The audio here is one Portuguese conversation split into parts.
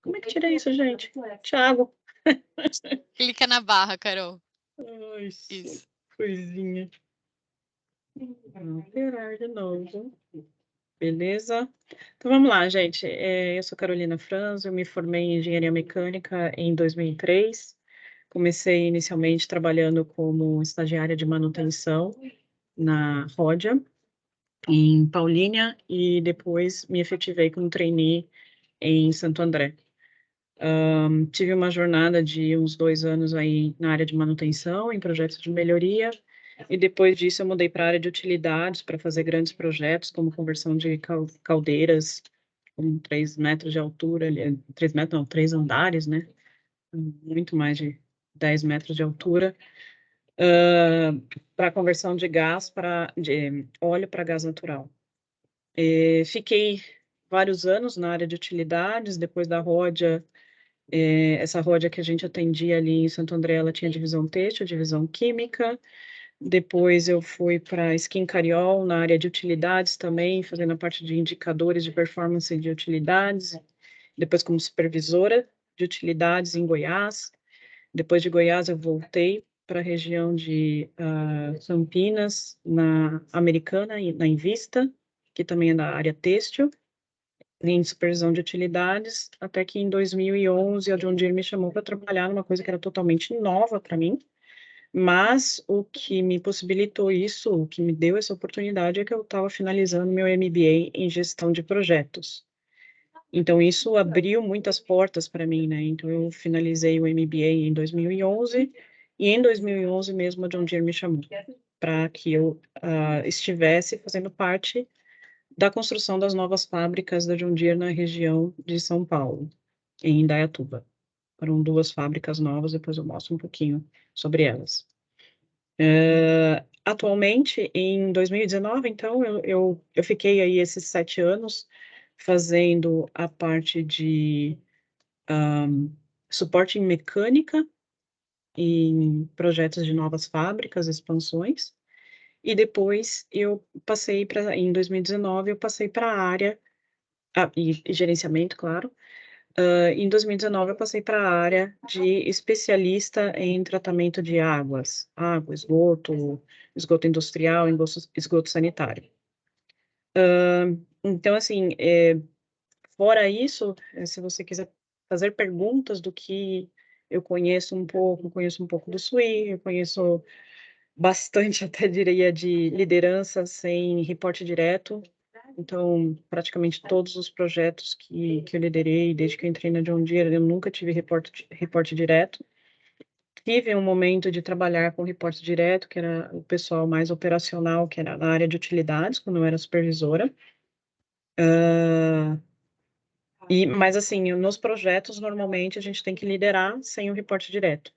Como é que tira isso, gente? Thiago. Clica na barra, Carol. Ai, Isso. coisinha. Alterar de novo. Beleza? Então vamos lá, gente. Eu sou Carolina Franzo, eu me formei em engenharia mecânica em 2003. Comecei inicialmente trabalhando como estagiária de manutenção na Rodia, em Paulínia, e depois me efetivei como trainee em Santo André. Tive uma jornada de uns 2 anos aí na área de manutenção, em projetos de melhoria, e depois disso eu mudei para a área de utilidades, para fazer grandes projetos, como conversão de caldeiras com 3 metros de altura, 3 metros não, 3 andares, né, muito mais de 10 metros de altura, para conversão de óleo para gás natural. Fiquei vários anos na área de utilidades, depois da Rodia. Essa Rodia que a gente atendia ali em Santo André, ela tinha divisão têxtil, divisão química. Depois eu fui para Skin Cariol, na área de utilidades também, fazendo a parte de indicadores de performance de utilidades. Depois como supervisora de utilidades em Goiás. Depois de Goiás eu voltei para a região de Campinas, na Americana, na Invista, que também é da área têxtil, em supervisão de utilidades, até que em 2011 a John Deere me chamou para trabalhar numa coisa que era totalmente nova para mim, mas o que me possibilitou isso, o que me deu essa oportunidade é que eu estava finalizando meu MBA em gestão de projetos. Então isso abriu muitas portas para mim, né, então eu finalizei o MBA em 2011, e em 2011 mesmo a John Deere me chamou para que eu estivesse fazendo parte da construção das novas fábricas da John Deere na região de São Paulo, em Indaiatuba. Foram 2 fábricas novas, depois eu mostro um pouquinho sobre elas. Atualmente, em 2019, então, eu fiquei aí esses 7 anos fazendo a parte de suporte em mecânica, em projetos de novas fábricas, expansões, e depois eu passei para, em 2019, eu passei para a área, e gerenciamento, claro. Em 2019 eu passei para a área de especialista em tratamento de água, esgoto, esgoto industrial, esgoto sanitário. Então, assim, fora isso, se você quiser fazer perguntas do que eu conheço um pouco do SWI, eu conheço bastante, até diria, de liderança sem reporte direto. Então, praticamente todos os projetos que eu liderei, desde que eu entrei na John Deere, eu nunca tive reporte direto. Tive um momento de trabalhar com reporte direto, que era o pessoal mais operacional, que era na área de utilidades, quando eu era supervisora. Mas, assim, nos projetos, normalmente, a gente tem que liderar sem o reporte direto.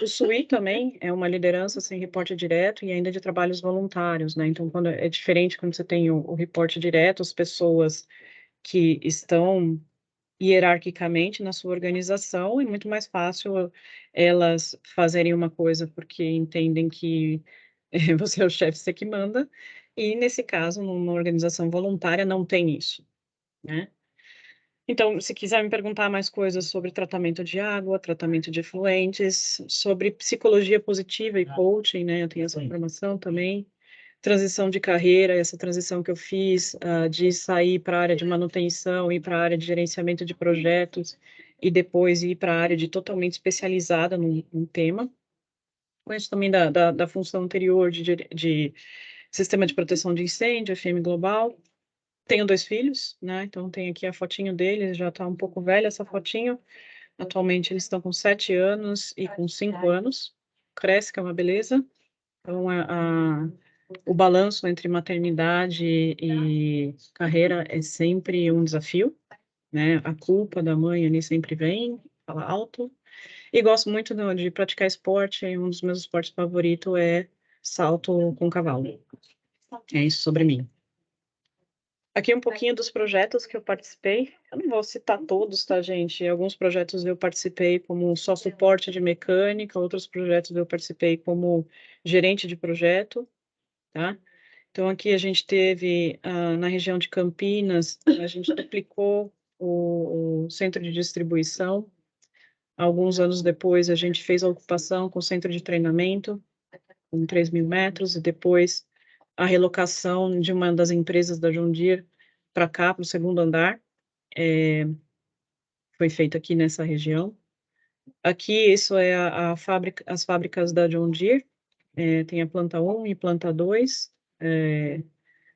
O SWI também é uma liderança sem reporte direto e ainda de trabalhos voluntários, né? Então, quando é diferente quando você tem o reporte direto, as pessoas que estão hierarquicamente na sua organização, é muito mais fácil elas fazerem uma coisa porque entendem que você é o chefe, você que manda, e nesse caso, numa organização voluntária, não tem isso, né? Então, se quiser me perguntar mais coisas sobre tratamento de água, tratamento de efluentes, sobre psicologia positiva e coaching, né, eu tenho essa formação também, transição de carreira, essa transição que eu fiz, de sair para a área de manutenção, ir para a área de gerenciamento de projetos, e depois ir para a área de totalmente especializada num tema. Conheço também da função anterior de sistema de proteção de incêndio, FM Global. Tenho 2 filhos, né, então tem aqui a fotinho deles, já está um pouco velha essa fotinho. Atualmente eles estão com 7 anos e com 5 anos. Cresce, que é uma beleza. Então o balanço entre maternidade e carreira é sempre um desafio, né, a culpa da mãe ali sempre vem, fala alto. E gosto muito de praticar esporte, e um dos meus esportes favorito é salto com cavalo. É isso sobre mim. Aqui um pouquinho dos projetos que eu participei. Eu não vou citar todos, tá, gente? Alguns projetos eu participei como só suporte de mecânica, outros projetos eu participei como gerente de projeto, tá? Então aqui a gente teve, na região de Campinas, a gente duplicou o centro de distribuição. Alguns anos depois, a gente fez a ocupação com o centro de treinamento, com 3.000 metros, e depois a relocação de uma das empresas da John Deere para cá, para o segundo andar, foi feito aqui nessa região. Aqui, isso é a fábrica, as fábricas da John Deere, tem a planta 1 e planta 2,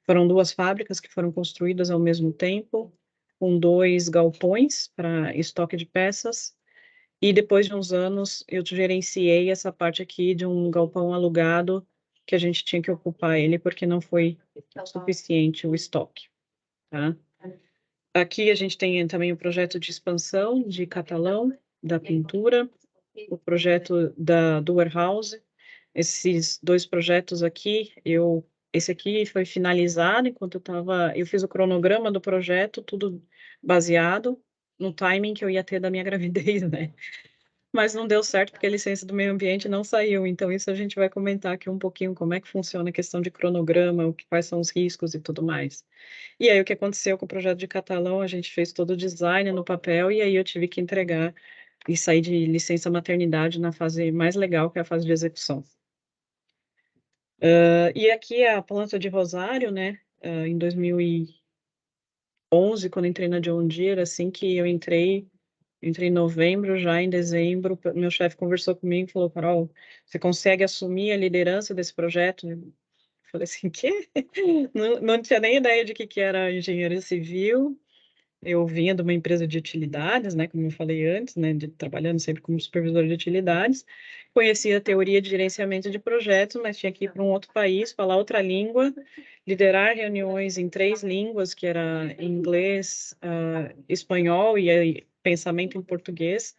foram 2 fábricas que foram construídas ao mesmo tempo, com 2 galpões para estoque de peças, e depois de uns anos eu gerenciei essa parte aqui de um galpão alugado, que a gente tinha que ocupar ele, porque não foi suficiente o estoque, tá? Aqui a gente tem também o projeto de expansão de Catalão, da pintura, o projeto do warehouse. Esses 2 projetos aqui, esse aqui foi finalizado enquanto eu fiz o cronograma do projeto, tudo baseado no timing que eu ia ter da minha gravidez, né? Mas não deu certo porque a licença do meio ambiente não saiu, então isso a gente vai comentar aqui um pouquinho como é que funciona a questão de cronograma, quais são os riscos e tudo mais. E aí o que aconteceu com o projeto de Catalão, a gente fez todo o design no papel e aí eu tive que entregar e sair de licença maternidade na fase mais legal, que é a fase de execução. E aqui a planta de Rosário, né, em 2011, quando entrei na John Deere, assim que eu entrei em novembro, já em dezembro, meu chefe conversou comigo e falou, Carol, você consegue assumir a liderança desse projeto? Eu falei assim, quê? Não tinha nem ideia de que era engenharia civil. Eu vinha de uma empresa de utilidades, né, como eu falei antes, né, trabalhando sempre como supervisor de utilidades. Conhecia a teoria de gerenciamento de projetos, mas tinha que ir para um outro país, falar outra língua, liderar reuniões em 3 línguas, que era inglês, espanhol e aí, pensamento em português.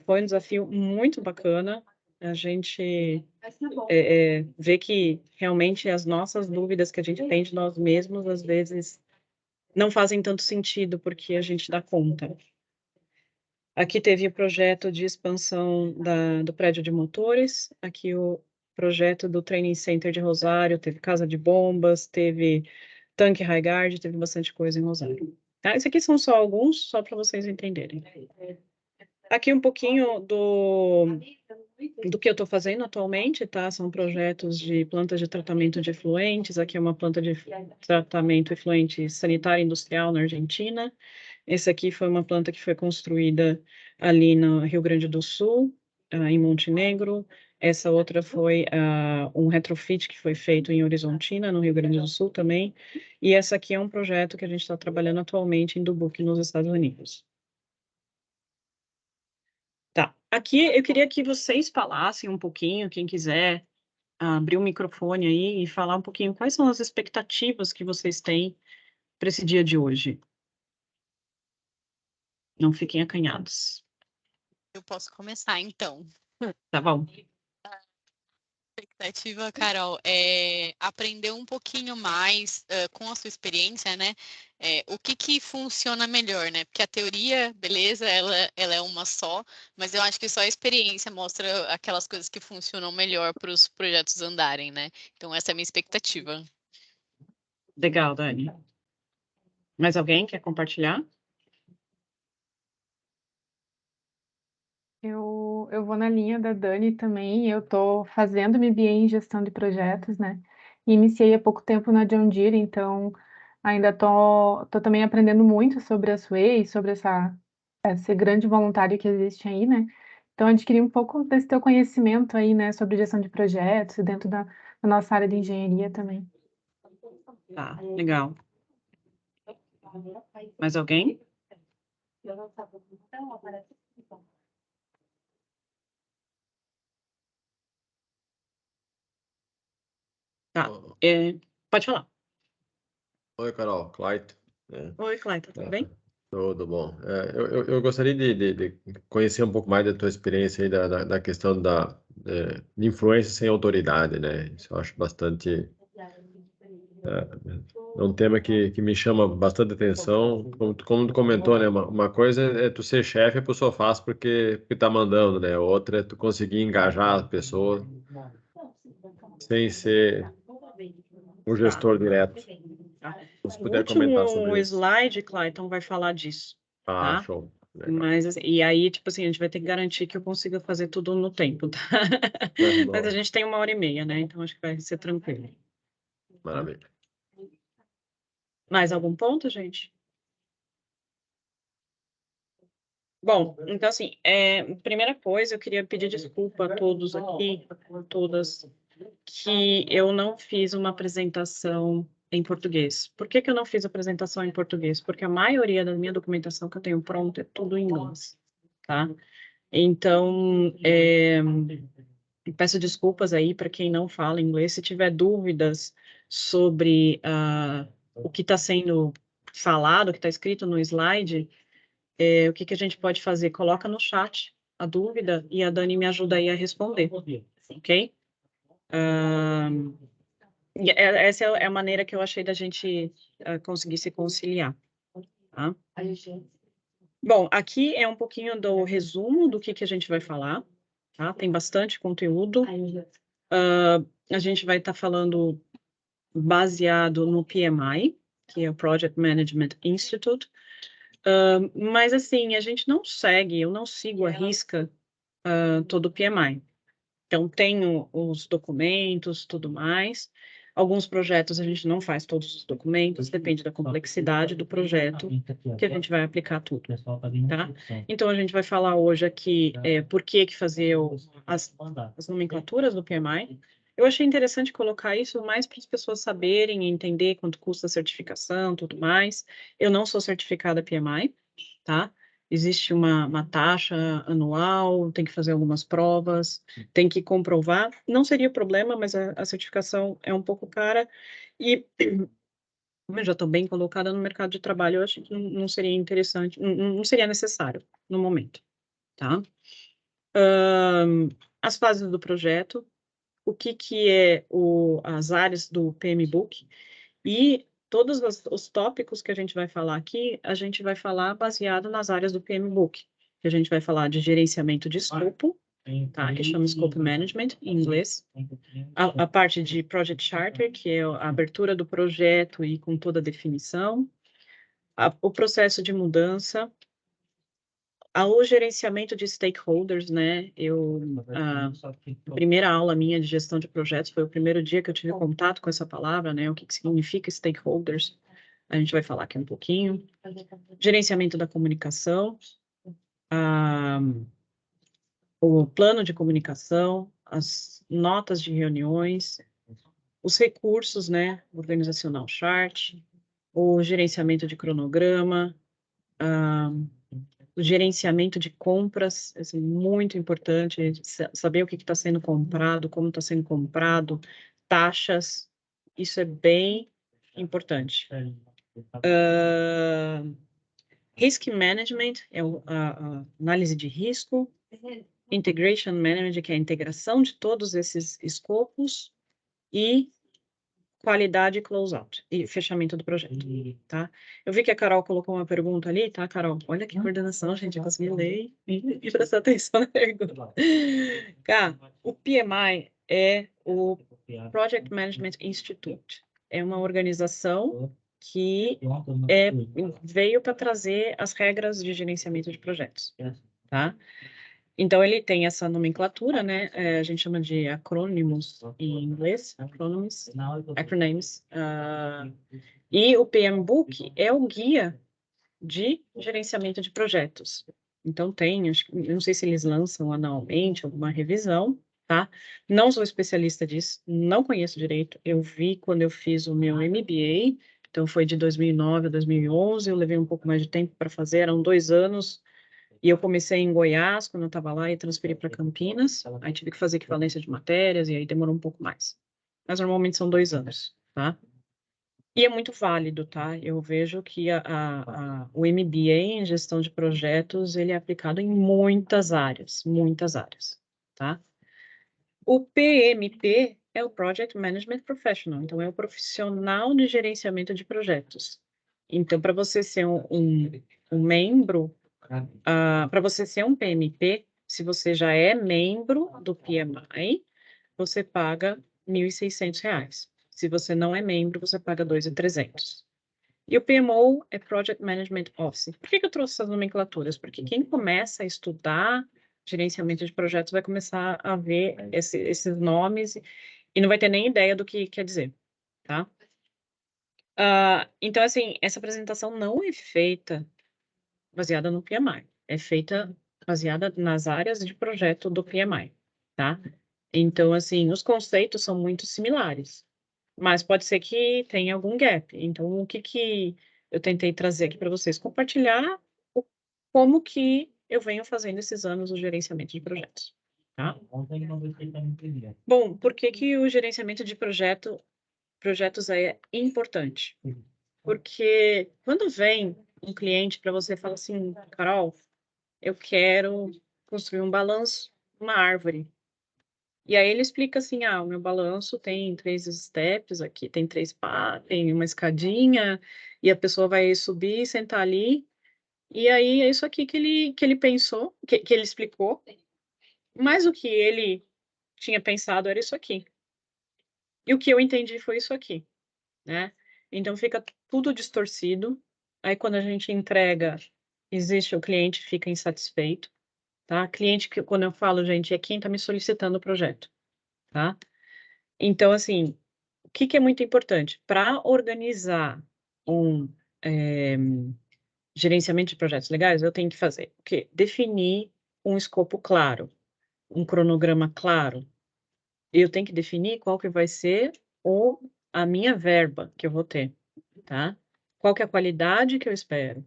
Foi um desafio muito bacana. A gente vê que realmente as nossas dúvidas que a gente tem de nós mesmos, às vezes, não fazem tanto sentido, porque a gente dá conta. Aqui teve o projeto de expansão do prédio de motores, aqui o projeto do Training Center de Rosário, teve casa de bombas, teve tanque Highguard, teve bastante coisa em Rosário. Tá? Esses aqui são só alguns, só para vocês entenderem. Aqui um pouquinho do que eu estou fazendo atualmente, tá? São projetos de plantas de tratamento de efluentes. Aqui é uma planta de tratamento efluente sanitário industrial na Argentina. Esse aqui foi uma planta que foi construída ali no Rio Grande do Sul, em Montenegro. Essa outra foi um retrofit que foi feito em Horizontina, no Rio Grande do Sul também. E essa aqui é um projeto que a gente está trabalhando atualmente em Dubuque, nos Estados Unidos. Tá. Aqui eu queria que vocês falassem um pouquinho, quem quiser abrir o microfone aí e falar um pouquinho quais são as expectativas que vocês têm para esse dia de hoje. Não fiquem acanhados. Eu posso começar, então. Tá bom. Expectativa, Carol, é aprender um pouquinho mais com a sua experiência, né? O que funciona melhor, né? Porque a teoria, beleza, ela é uma só, mas eu acho que só a experiência mostra aquelas coisas que funcionam melhor para os projetos andarem, né? Então, essa é a minha expectativa. Legal, Dani. Mais alguém quer compartilhar? Eu vou na linha da Dani também. Eu estou fazendo MBA em gestão de projetos, né? E iniciei há pouco tempo na John Deere, então ainda tô também aprendendo muito sobre a Sway, sobre esse grande voluntário que existe aí, né? Então adquiri um pouco desse teu conhecimento aí, né, sobre gestão de projetos dentro da nossa área de engenharia também. Tá, legal. Mais alguém? Tá. Pode falar. Oi, Carol, Clayton. Oi, Clayton, tudo bem? Tudo bom. Eu gostaria de conhecer um pouco mais da tua experiência aí da questão de influência sem autoridade, né? Isso eu acho bastante... É um tema que me chama bastante atenção. Como tu comentou, né? Uma coisa é tu ser chefe, a pessoa faz porque tá mandando, né? Outra é tu conseguir engajar a pessoa sem ser o gestor direto. Se O puder comentar último sobre isso. slide, Clayton, vai falar disso, Ah, tá? show. Legal. Mas, assim, e aí, tipo assim, a gente vai ter que garantir que eu consiga fazer tudo no tempo, tá? Mas a Bom, gente tem 1h30, né? Então acho que vai ser tranquilo. maravilha. Mais algum ponto, gente? Bom, então assim, primeira coisa, eu queria pedir desculpa a todos aqui, todas, que eu não fiz uma apresentação em português. Por que que eu não fiz a apresentação em português? Porque a maioria da minha documentação que eu tenho pronta é tudo em inglês, tá? Então, peço desculpas aí para quem não fala inglês. Se tiver dúvidas sobre o que está sendo falado, o que está escrito no slide, o que que a gente pode fazer? Coloca no chat a dúvida e a Dani me ajuda aí a responder, ok? Essa é a maneira que eu achei da gente conseguir se conciliar, tá? Bom, aqui é um pouquinho do resumo do que a gente vai falar, tá? Tem bastante conteúdo. A gente vai estar falando baseado no PMI, que é o Project Management Institute, mas assim, a gente não segue, eu não sigo à risca todo o PMI. Então, tenho os documentos, tudo mais. Alguns projetos a gente não faz todos os documentos, depende da complexidade do projeto que a gente vai aplicar tudo, tá? Então, a gente vai falar hoje aqui por que fazer as nomenclaturas do PMI. Eu achei interessante colocar isso mais para as pessoas saberem e entender quanto custa a certificação, tudo mais. Eu não sou certificada PMI, tá? Existe uma taxa anual, tem que fazer algumas provas, tem que comprovar. Não seria problema, mas a certificação é um pouco cara e como eu já estou bem colocada no mercado de trabalho, eu acho que não seria interessante, não seria necessário no momento, tá? As fases do projeto, o que é as áreas do PMBOK e todos os tópicos que a gente vai falar aqui, a gente vai falar baseado nas áreas do PMBOK, que a gente vai falar de gerenciamento de escopo, tá? Que chama Scope Management, em inglês. A parte de Project Charter, que é a abertura do projeto e com toda a definição. O processo de mudança. O gerenciamento de stakeholders, né? A primeira aula minha de gestão de projetos foi o primeiro dia que eu tive contato com essa palavra, né? O que significa stakeholders. A gente vai falar aqui um pouquinho. Gerenciamento da comunicação, o plano de comunicação, as notas de reuniões, os recursos, né? Organizacional chart, o gerenciamento de cronograma, o gerenciamento de compras, assim, muito importante, saber o que está sendo comprado, como está sendo comprado, taxas, isso é bem importante. Risk Management é a análise de risco, Integration Management, que é a integração de todos esses escopos, e qualidade e closeout, e fechamento do projeto, tá? Eu vi que a Carol colocou uma pergunta ali, tá, Carol? Olha que coordenação, gente, eu consegui ler e prestar atenção na pergunta. Cá, o PMI é o Project Management Institute. É uma organização que veio para trazer as regras de gerenciamento de projetos, tá? Então, ele tem essa nomenclatura, né? A gente chama de acrônimos em inglês, acronyms. E o PMBOK é o guia de gerenciamento de projetos. Então, eu não sei se eles lançam anualmente alguma revisão, tá? Não sou especialista disso, não conheço direito. Eu vi quando eu fiz o meu MBA, então foi de 2009 a 2011, eu levei um pouco mais de tempo para fazer, eram 2 anos. E eu comecei em Goiás, quando eu estava lá, e transferi para Campinas. Aí tive que fazer equivalência de matérias, e aí demorou um pouco mais. Mas normalmente são 2 anos, tá? E é muito válido, tá? Eu vejo que o MBA em gestão de projetos, ele é aplicado em muitas áreas, tá? O PMP é o Project Management Professional, então é o profissional de gerenciamento de projetos. Então, para você ser um membro, para você ser um PMP, se você já é membro do PMI, você paga R$ 1.600. Se você não é membro, você paga R$ 2.300. E o PMO é Project Management Office. Por que eu trouxe essas nomenclaturas? Porque quem começa a estudar gerenciamento de projetos vai começar a ver esses nomes e não vai ter nem ideia do que quer dizer, tá? Então, assim, essa apresentação não é feita baseada no PMI, é feita baseada nas áreas de projeto do PMI, tá? Então, assim, os conceitos são muito similares, mas pode ser que tenha algum gap. Então, o que eu tentei trazer aqui para vocês? Compartilhar como que eu venho fazendo esses anos o gerenciamento de projetos, tá? Bom, por que o gerenciamento de projetos é importante? Porque quando vem um cliente para você e fala assim, Carol, eu quero construir um balanço, uma árvore. E aí ele explica assim, o meu balanço tem 3 steps aqui, tem 3 tem uma escadinha, e a pessoa vai subir e sentar ali, e aí é isso aqui que ele pensou, que ele explicou, mas o que ele tinha pensado era isso aqui. E o que eu entendi foi isso aqui, né? Então fica tudo distorcido, aí quando a gente entrega, o cliente fica insatisfeito, tá? Cliente que, quando eu falo, gente, é quem está me solicitando o projeto, tá? Então, assim, o que é muito importante? Para organizar um gerenciamento de projetos legais, eu tenho que fazer o quê? Definir um escopo claro, um cronograma claro. Eu tenho que definir qual que vai ser a minha verba que eu vou ter, tá? Qual que é a qualidade que eu espero?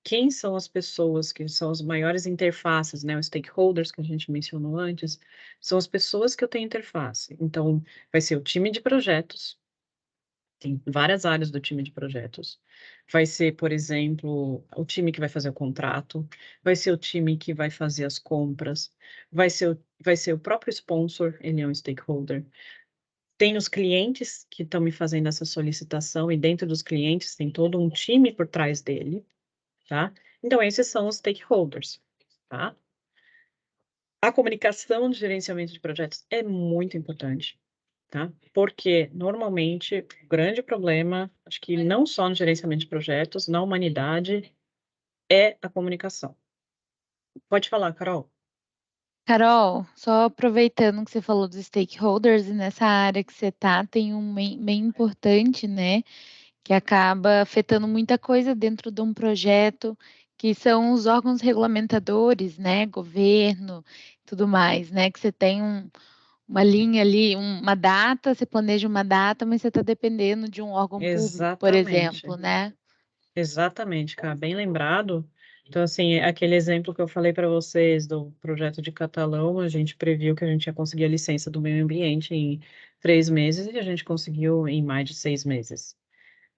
Quem são as pessoas que são as maiores interfaces, né? Os stakeholders que a gente mencionou antes, são as pessoas que eu tenho interface. Então, vai ser o time de projetos, tem várias áreas do time de projetos. Vai ser, por exemplo, o time que vai fazer o contrato, vai ser o time que vai fazer as compras, vai ser o próprio sponsor, ele é um stakeholder. Tem os clientes que estão me fazendo essa solicitação, e dentro dos clientes tem todo um time por trás dele, tá? Então, esses são os stakeholders, tá? A comunicação de gerenciamento de projetos é muito importante, tá? Porque, normalmente, o grande problema, acho que não só no gerenciamento de projetos, na humanidade, é a comunicação. Pode falar, Carol. Carol, só aproveitando que você falou dos stakeholders, e nessa área que você está, tem um bem importante, né, que acaba afetando muita coisa dentro de um projeto, que são os órgãos regulamentadores, né, governo, tudo mais, né, que você tem uma linha ali, uma data, você planeja uma data, mas você está dependendo de um órgão público, por Exatamente. exemplo, né? Exatamente, cara, bem lembrado. Então, assim, aquele exemplo que eu falei para vocês do projeto de Catalão, a gente previu que a gente ia conseguir a licença do meio ambiente em 3 meses e a gente conseguiu em mais de 6 meses.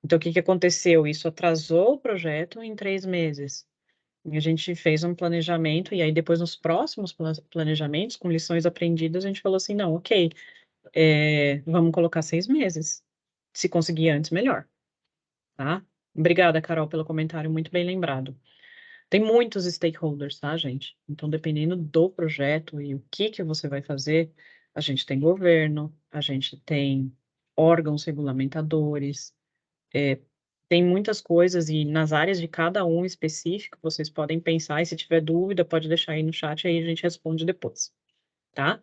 Então, o que que aconteceu? Isso atrasou o projeto em 3 meses. E a gente fez um planejamento, e aí depois nos próximos planejamentos, com lições aprendidas, a gente falou assim, não, ok, vamos colocar 6 meses. Se conseguir antes, melhor, tá? Obrigada, Carol, pelo comentário, muito bem lembrado. Tem muitos stakeholders, tá, gente? Então, dependendo do projeto e o que você vai fazer, a gente tem governo, a gente tem órgãos regulamentadores, tem muitas coisas, e nas áreas de cada um específico, vocês podem pensar, e se tiver dúvida, pode deixar aí no chat, aí a gente responde depois, tá?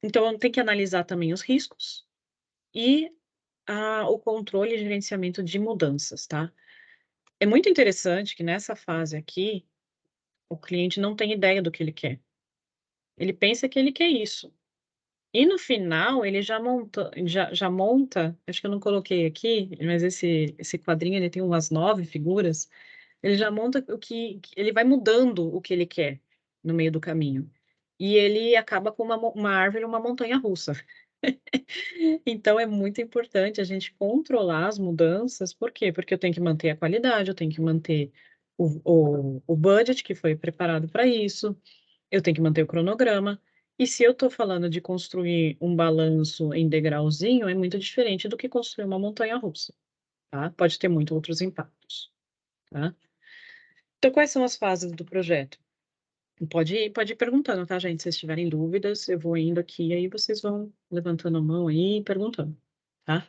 Então, tem que analisar também os riscos e o controle e gerenciamento de mudanças, tá? É muito interessante que nessa fase aqui, o cliente não tem ideia do que ele quer. Ele pensa que ele quer isso. E no final, ele já monta, acho que eu não coloquei aqui, mas esse quadrinho ele tem umas 9 figuras, ele já monta ele vai mudando o que ele quer no meio do caminho. E ele acaba com uma árvore, uma montanha russa. Então, é muito importante a gente controlar as mudanças, por quê? Porque eu tenho que manter a qualidade, eu tenho que manter o budget que foi preparado para isso, eu tenho que manter o cronograma. E se eu estou falando de construir um balanço em degrauzinho, é muito diferente do que construir uma montanha-russa, tá? Pode ter muitos outros impactos, tá? Então, quais são as fases do projeto? Pode ir perguntando, tá, gente? Se vocês tiverem dúvidas, eu vou indo aqui, aí vocês vão levantando a mão aí e perguntando, tá?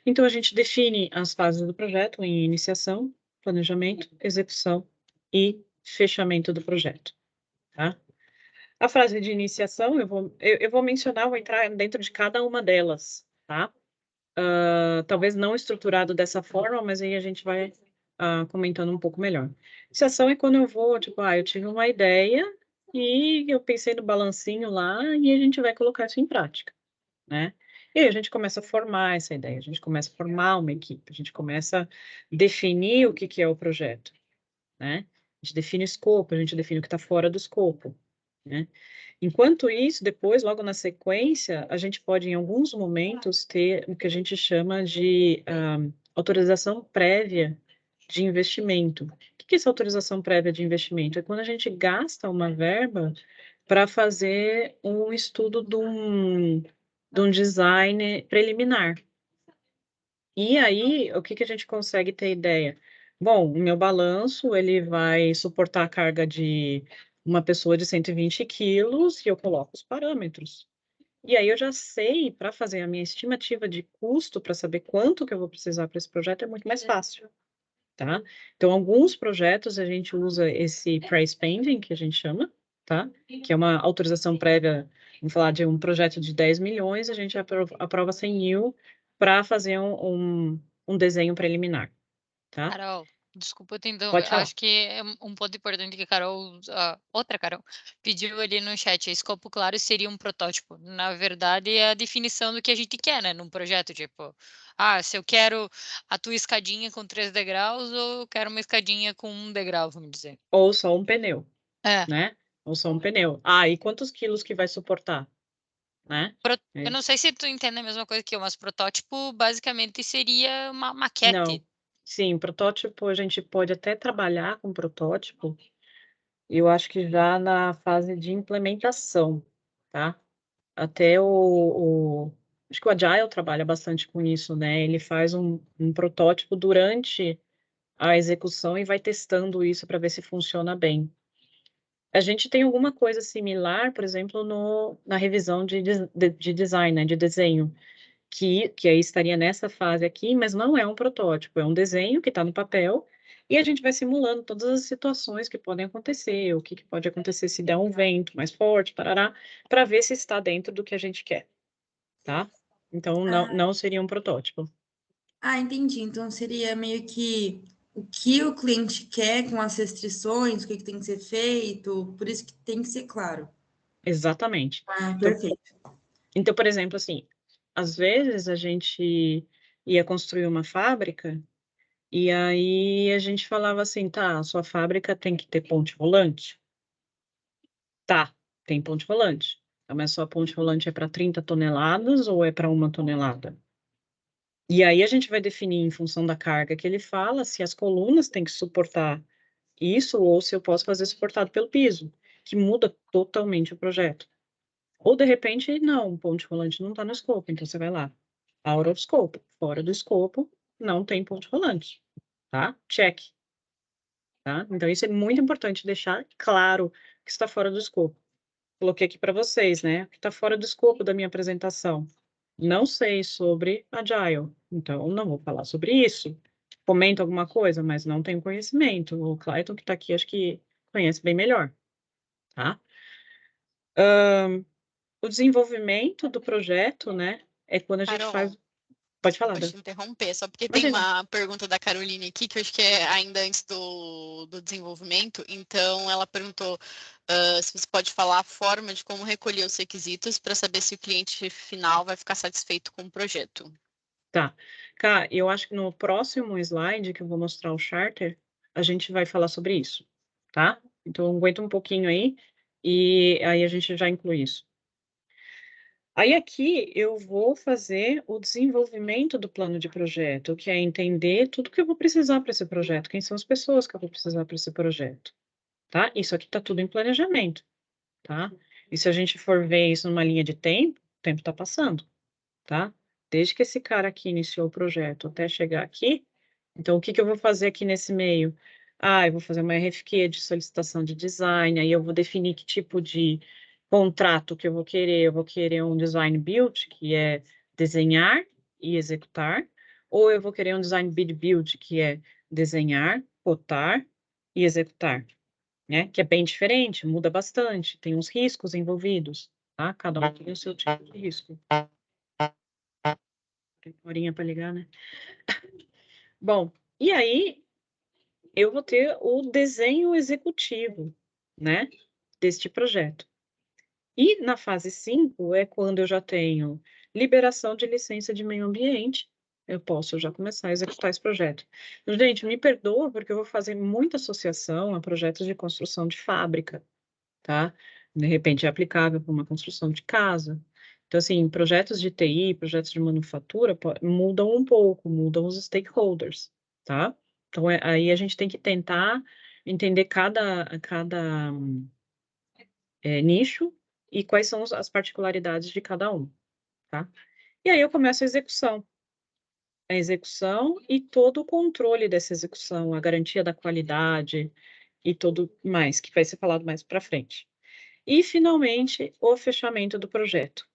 Então, a gente define as fases do projeto em iniciação, planejamento, execução e fechamento do projeto, tá? A fase de iniciação, eu vou mencionar, vou entrar dentro de cada uma delas, tá? Talvez não estruturado dessa forma, mas aí a gente vai comentando um pouco melhor. Iniciação é quando eu vou, tipo, eu tive uma ideia e eu pensei no balancinho lá e a gente vai colocar isso em prática, né? E aí a gente começa a formar essa ideia, a gente começa a formar uma equipe, a gente começa a definir o que é o projeto, né? A gente define o escopo, a gente define o que está fora do escopo, né? Enquanto isso, depois, logo na sequência, a gente pode, em alguns momentos, ter o que a gente chama de autorização prévia de investimento. O que é essa autorização prévia de investimento? É quando a gente gasta uma verba para fazer um estudo de um design preliminar. E aí, o que a gente consegue ter ideia? Bom, o meu balanço, ele vai suportar a carga de uma pessoa de 120 quilos e eu coloco os parâmetros. E aí eu já sei, para fazer a minha estimativa de custo, para saber quanto que eu vou precisar para esse projeto, é muito mais fácil, tá? Então, alguns projetos a gente usa esse price pending, que a gente chama, tá? Que é uma autorização prévia, vamos falar de um projeto de 10 milhões, a gente aprova 100 mil para fazer um desenho preliminar, tá? Carol, desculpa te interromper. Pode falar. Acho que é um ponto importante que a Carol, outra Carol, pediu ali no chat. Escopo claro seria um protótipo. Na verdade, é a definição do que a gente quer, né? Num projeto, tipo, se eu quero a tua escadinha com 3 degraus ou eu quero uma escadinha com 1 degrau, vamos dizer. Ou só um pneu, É. né? Ou só um pneu. E quantos quilos que vai suportar, né? Eu não sei se tu entende a mesma coisa que eu, mas protótipo basicamente seria uma maquete. Não. Sim, protótipo, a gente pode até trabalhar com protótipo, eu acho que já na fase de implementação, tá? Até acho que o Agile trabalha bastante com isso, né? Ele faz um protótipo durante a execução e vai testando isso para ver se funciona bem. A gente tem alguma coisa similar, por exemplo, na revisão de design, né, de desenho, que aí estaria nessa fase aqui, mas não é um protótipo, é um desenho que está no papel, e a gente vai simulando todas as situações que podem acontecer, o que pode acontecer se der um vento mais forte, parará, para ver se está dentro do que a gente quer, tá? Então, não seria um protótipo. Entendi. Então, seria meio que o que o cliente quer com as restrições, o que tem que ser feito, por isso que tem que ser claro. Exatamente. Perfeito. Então, por exemplo, assim, às vezes a gente ia construir uma fábrica e aí a gente falava assim, tá, a sua fábrica tem que ter ponte rolante? Tá, tem ponte rolante. Mas sua ponte rolante é para 30 toneladas ou é para 1 tonelada? E aí a gente vai definir em função da carga que ele fala, se as colunas têm que suportar isso ou se eu posso fazer suportado pelo piso, que muda totalmente o projeto. Ou, de repente, não, o ponte rolante não está no escopo, então você vai lá, out of scope, fora do escopo, não tem ponte rolante, tá? Check, tá? Então, isso é muito importante deixar claro que está fora do escopo. Coloquei aqui para vocês, né, que está fora do escopo da minha apresentação. Não sei sobre Agile, então não vou falar sobre isso. Comento alguma coisa, mas não tenho conhecimento. O Clayton, que está aqui, acho que conhece bem melhor, tá? O desenvolvimento do projeto, né, é quando a gente Carol, faz... Pode falar, Pode Dan. te interromper, só porque Imagina. tem uma pergunta da Caroline aqui, que eu acho que é ainda antes do desenvolvimento. Então, ela perguntou se você pode falar a forma de como recolher os requisitos para saber se o cliente final vai ficar satisfeito com o projeto. Tá. Cara, eu acho que no próximo slide, que eu vou mostrar o charter, a gente vai falar sobre isso, tá? Então, aguenta um pouquinho aí, e aí a gente já inclui isso. Aí aqui eu vou fazer o desenvolvimento do plano de projeto, que é entender tudo que eu vou precisar para esse projeto, quem são as pessoas que eu vou precisar para esse projeto, tá? Isso aqui está tudo em planejamento, tá? E se a gente for ver isso numa linha de tempo, o tempo está passando, tá? Desde que esse cara aqui iniciou o projeto até chegar aqui, então o que eu vou fazer aqui nesse meio? Eu vou fazer uma RFQ de solicitação de design, aí eu vou definir que tipo de contrato que eu vou querer um design build, que é desenhar e executar, ou eu vou querer um design bid build, que é desenhar, cotar e executar, né? Que é bem diferente, muda bastante, tem uns riscos envolvidos, tá? Cada um tem o seu tipo de risco. Tem horinha para ligar, né? Bom, e aí eu vou ter o desenho executivo, né? Deste projeto. E na fase 5 é quando eu já tenho liberação de licença de meio ambiente, eu posso já começar a executar esse projeto. Gente, me perdoa porque eu vou fazer muita associação a projetos de construção de fábrica, tá? De repente é aplicável para uma construção de casa. Então, assim, projetos de TI, projetos de manufatura mudam um pouco, mudam os stakeholders, tá? Então, aí a gente tem que tentar entender cada nicho e quais são as particularidades de cada um, tá? E aí eu começo a execução e todo o controle dessa execução, a garantia da qualidade e tudo mais, que vai ser falado mais para frente. E, finalmente, o fechamento do projeto.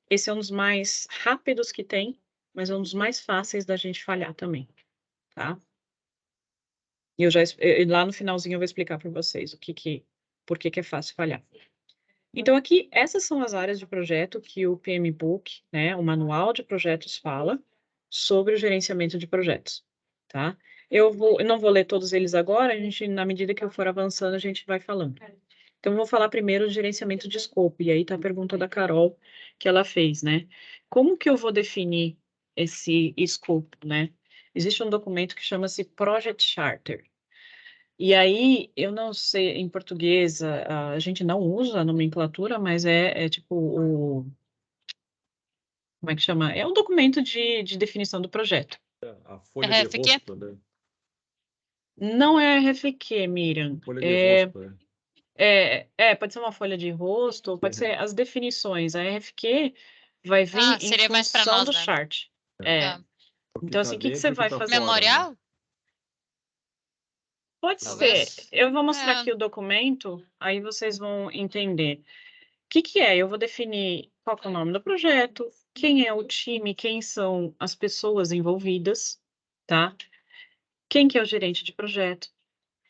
Esse é um dos mais rápidos que tem, mas é um dos mais fáceis da gente falhar também, tá? E lá no finalzinho eu vou explicar para vocês por que é fácil falhar. Então, aqui, essas são as áreas de projeto que o PMBOK, né, o Manual de Projetos, fala sobre o gerenciamento de projetos, tá? Eu não vou ler todos eles agora, na medida que eu for avançando, a gente vai falando. Então, eu vou falar primeiro do gerenciamento de escopo, e aí tá a pergunta da Carol que ela fez, né? Como que eu vou definir esse escopo, né? Existe um documento que chama-se Project Charter. E aí, eu não sei, em português, a gente não usa a nomenclatura, mas é tipo como é que chama? É um documento de definição do projeto. A folha É, de fiquei- rosto, né? Não é RFQ, Miriam. Folha de rosto, né? Pode ser uma folha de rosto, pode ser as definições. A RFQ vai vir em seria mais para função nós, do né? chart. É. Então, assim, o que você vai tá fazer? fora, né? Memorial? Pode Talvez. ser. Eu vou mostrar É. aqui o documento, aí vocês vão entender. O que é? Eu vou definir qual que é o nome do projeto, quem é o time, quem são as pessoas envolvidas, tá? Quem que é o gerente de projeto,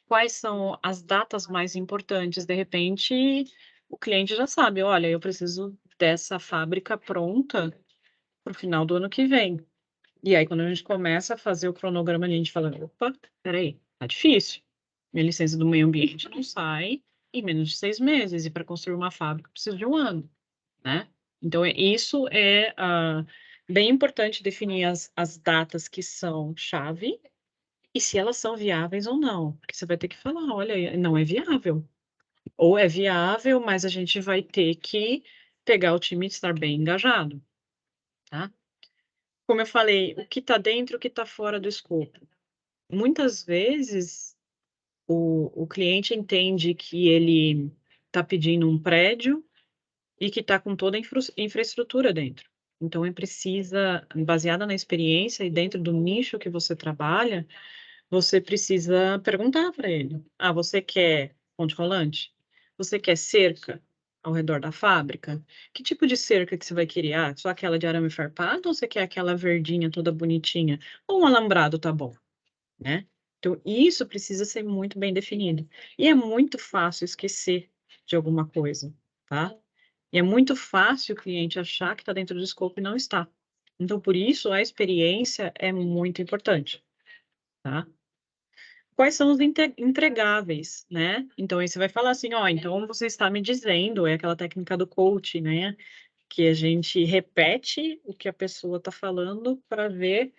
quais são as datas mais importantes. De repente, o cliente já sabe, olha, eu preciso dessa fábrica pronta para o final do ano que vem. E aí, quando a gente começa a fazer o cronograma, a gente fala, opa, peraí, tá difícil. Minha licença do meio ambiente não sai em menos de 6 meses, e para construir uma fábrica precisa de 1 ano, né? Então, isso é bem importante definir as datas que são chave e se elas são viáveis ou não, porque você vai ter que falar, olha, não é viável. Ou é viável, mas a gente vai ter que pegar o time e estar bem engajado, tá? Como eu falei, o que está dentro, o que está fora do escopo. Muitas vezes, o cliente entende que ele está pedindo um prédio e que está com toda a infraestrutura dentro. Então, baseada na experiência e dentro do nicho que você trabalha, você precisa perguntar para ele: você quer ponte rolante? Você quer cerca ao redor da fábrica? Que tipo de cerca que você vai querer? Só aquela de arame farpado ou você quer aquela verdinha toda bonitinha? Ou um alambrado tá bom, né? Então, isso precisa ser muito bem definido. E é muito fácil esquecer de alguma coisa, tá? E é muito fácil o cliente achar que está dentro do escopo e não está. Então, por isso, a experiência é muito importante, tá? Quais são os entregáveis, né? Então, aí você vai falar assim, então você está me dizendo, é aquela técnica do coach, né? Que a gente repete o que a pessoa está falando para ver,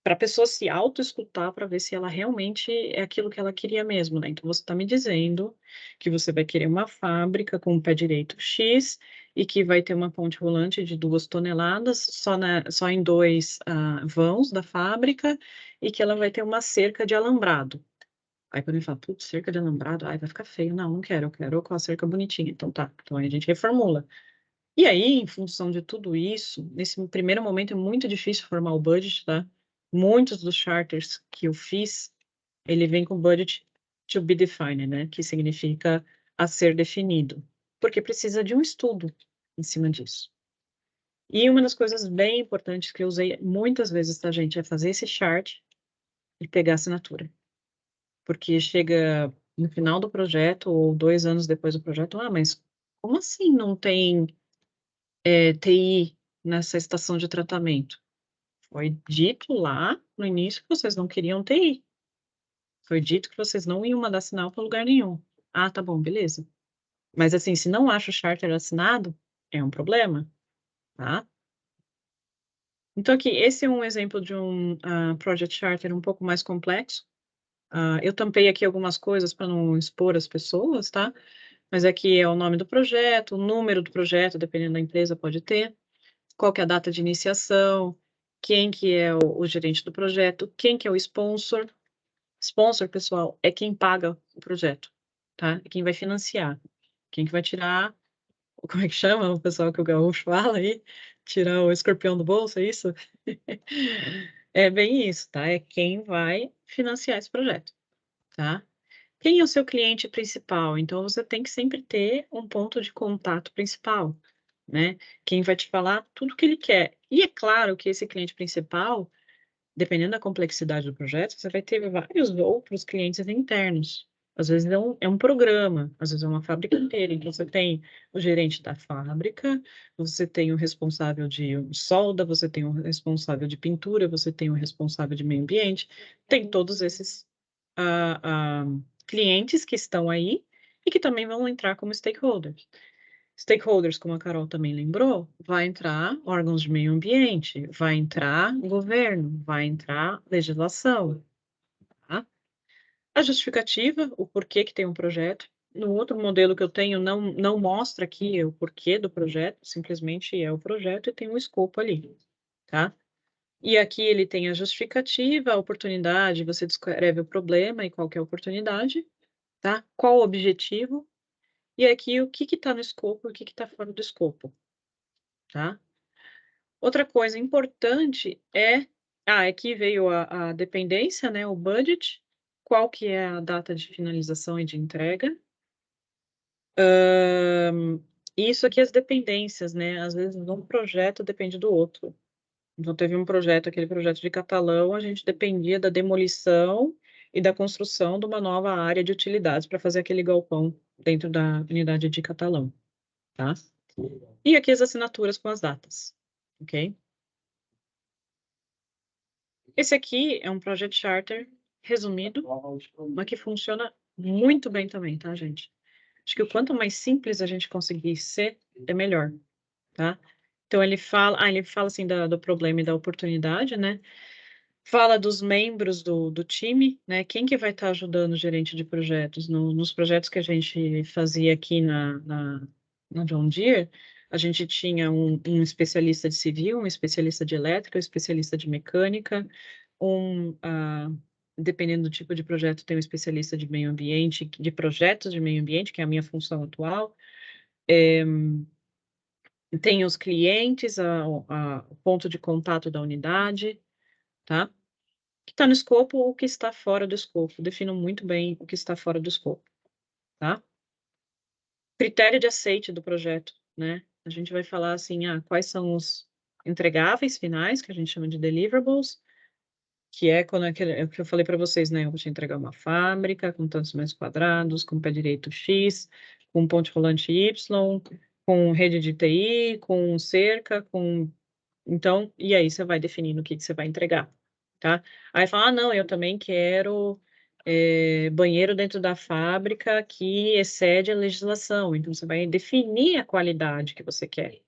para a pessoa se auto-escutar, para ver se ela realmente é aquilo que ela queria mesmo, né? Então, você está me dizendo que você vai querer uma fábrica com o pé direito X e que vai ter uma ponte rolante de 2 toneladas só em 2 vãos da fábrica e que ela vai ter uma cerca de alambrado. Aí quando ele fala, putz, cerca de alambrado, vai ficar feio. Não, não quero, eu quero com a cerca bonitinha. Então tá, então aí a gente reformula. E aí, em função de tudo isso, nesse primeiro momento é muito difícil formar o budget, tá? Muitos dos charters que eu fiz, ele vem com budget to be defined, né? Que significa a ser definido. Porque precisa de um estudo em cima disso. E uma das coisas bem importantes que eu usei muitas vezes, tá, gente, é fazer esse chart e pegar a assinatura. Porque chega no final do projeto ou 2 anos depois do projeto, mas como assim não tem TI nessa estação de tratamento? Foi dito lá no início que vocês não queriam TI. Foi dito que vocês não iam mandar sinal para lugar nenhum. Ah, tá bom, beleza. Mas assim, se não acha o charter assinado, é um problema, tá? Então aqui, esse é um exemplo de um Project Charter um pouco mais complexo. Eu tampei aqui algumas coisas para não expor as pessoas, tá? Mas aqui é o nome do projeto, o número do projeto, dependendo da empresa, pode ter. Qual que é a data de iniciação, quem que é o gerente do projeto, quem que é o sponsor. Sponsor, pessoal, é quem paga o projeto, tá? É quem vai financiar. Quem que vai tirar, como é que chama o pessoal que o gaúcho fala aí? Tirar o escorpião do bolso, é isso? É bem isso, tá? É quem vai financiar esse projeto, tá? Quem é o seu cliente principal? Então, você tem que sempre ter um ponto de contato principal, né? Quem vai te falar tudo o que ele quer. E é claro que esse cliente principal, dependendo da complexidade do projeto, você vai ter vários outros clientes internos. Às vezes é um programa, às vezes é uma fábrica inteira. Então, você tem o gerente da fábrica, você tem o responsável de solda, você tem o responsável de pintura, você tem o responsável de meio ambiente, tem todos esses clientes que estão aí e que também vão entrar como stakeholders. Stakeholders, como a Carol também lembrou, vai entrar órgãos de meio ambiente, vai entrar governo, vai entrar legislação, tá? A justificativa, o porquê que tem um projeto. No outro modelo que eu tenho, não mostra aqui o porquê do projeto, simplesmente é o projeto e tem um escopo ali, tá? E aqui ele tem a justificativa, a oportunidade, você descreve o problema e qual que é a oportunidade, tá? Qual o objetivo, e aqui o que está no escopo e o que está fora do escopo, tá? Outra coisa importante é, aqui veio a dependência, né, o budget, qual que é a data de finalização e de entrega. Isso aqui as dependências, né, às vezes um projeto depende do outro. Então teve um projeto, aquele projeto de Catalão, a gente dependia da demolição e da construção de uma nova área de utilidades para fazer aquele galpão dentro da unidade de Catalão, tá? E aqui as assinaturas com as datas, ok? Esse aqui é um Project Charter resumido, mas que funciona muito bem também, tá, gente? Acho que o quanto mais simples a gente conseguir ser, é melhor, tá? Então, ele fala assim do problema e da oportunidade, né? Fala dos membros do time, né? Quem que vai estar ajudando o gerente de projetos? Nos projetos que a gente fazia aqui na John Deere, a gente tinha um especialista de civil, um especialista de elétrica, um especialista de mecânica, dependendo do tipo de projeto, tem um especialista de meio ambiente, de projetos de meio ambiente, que é a minha função atual. Tem os clientes, o ponto de contato da unidade, tá? O que está no escopo ou o que está fora do escopo. Defino muito bem o que está fora do escopo, tá? Critério de aceite do projeto, né? A gente vai falar assim, quais são os entregáveis finais, que a gente chama de deliverables, que é quando é o que eu falei para vocês, né? Eu vou te entregar uma fábrica com tantos metros quadrados, com pé direito X, com ponte rolante Y, com rede de TI, com cerca, com... Então, e aí você vai definindo o que você vai entregar, tá? Aí fala, não, eu também quero banheiro dentro da fábrica que excede a legislação. Então, você vai definir a qualidade que você quer,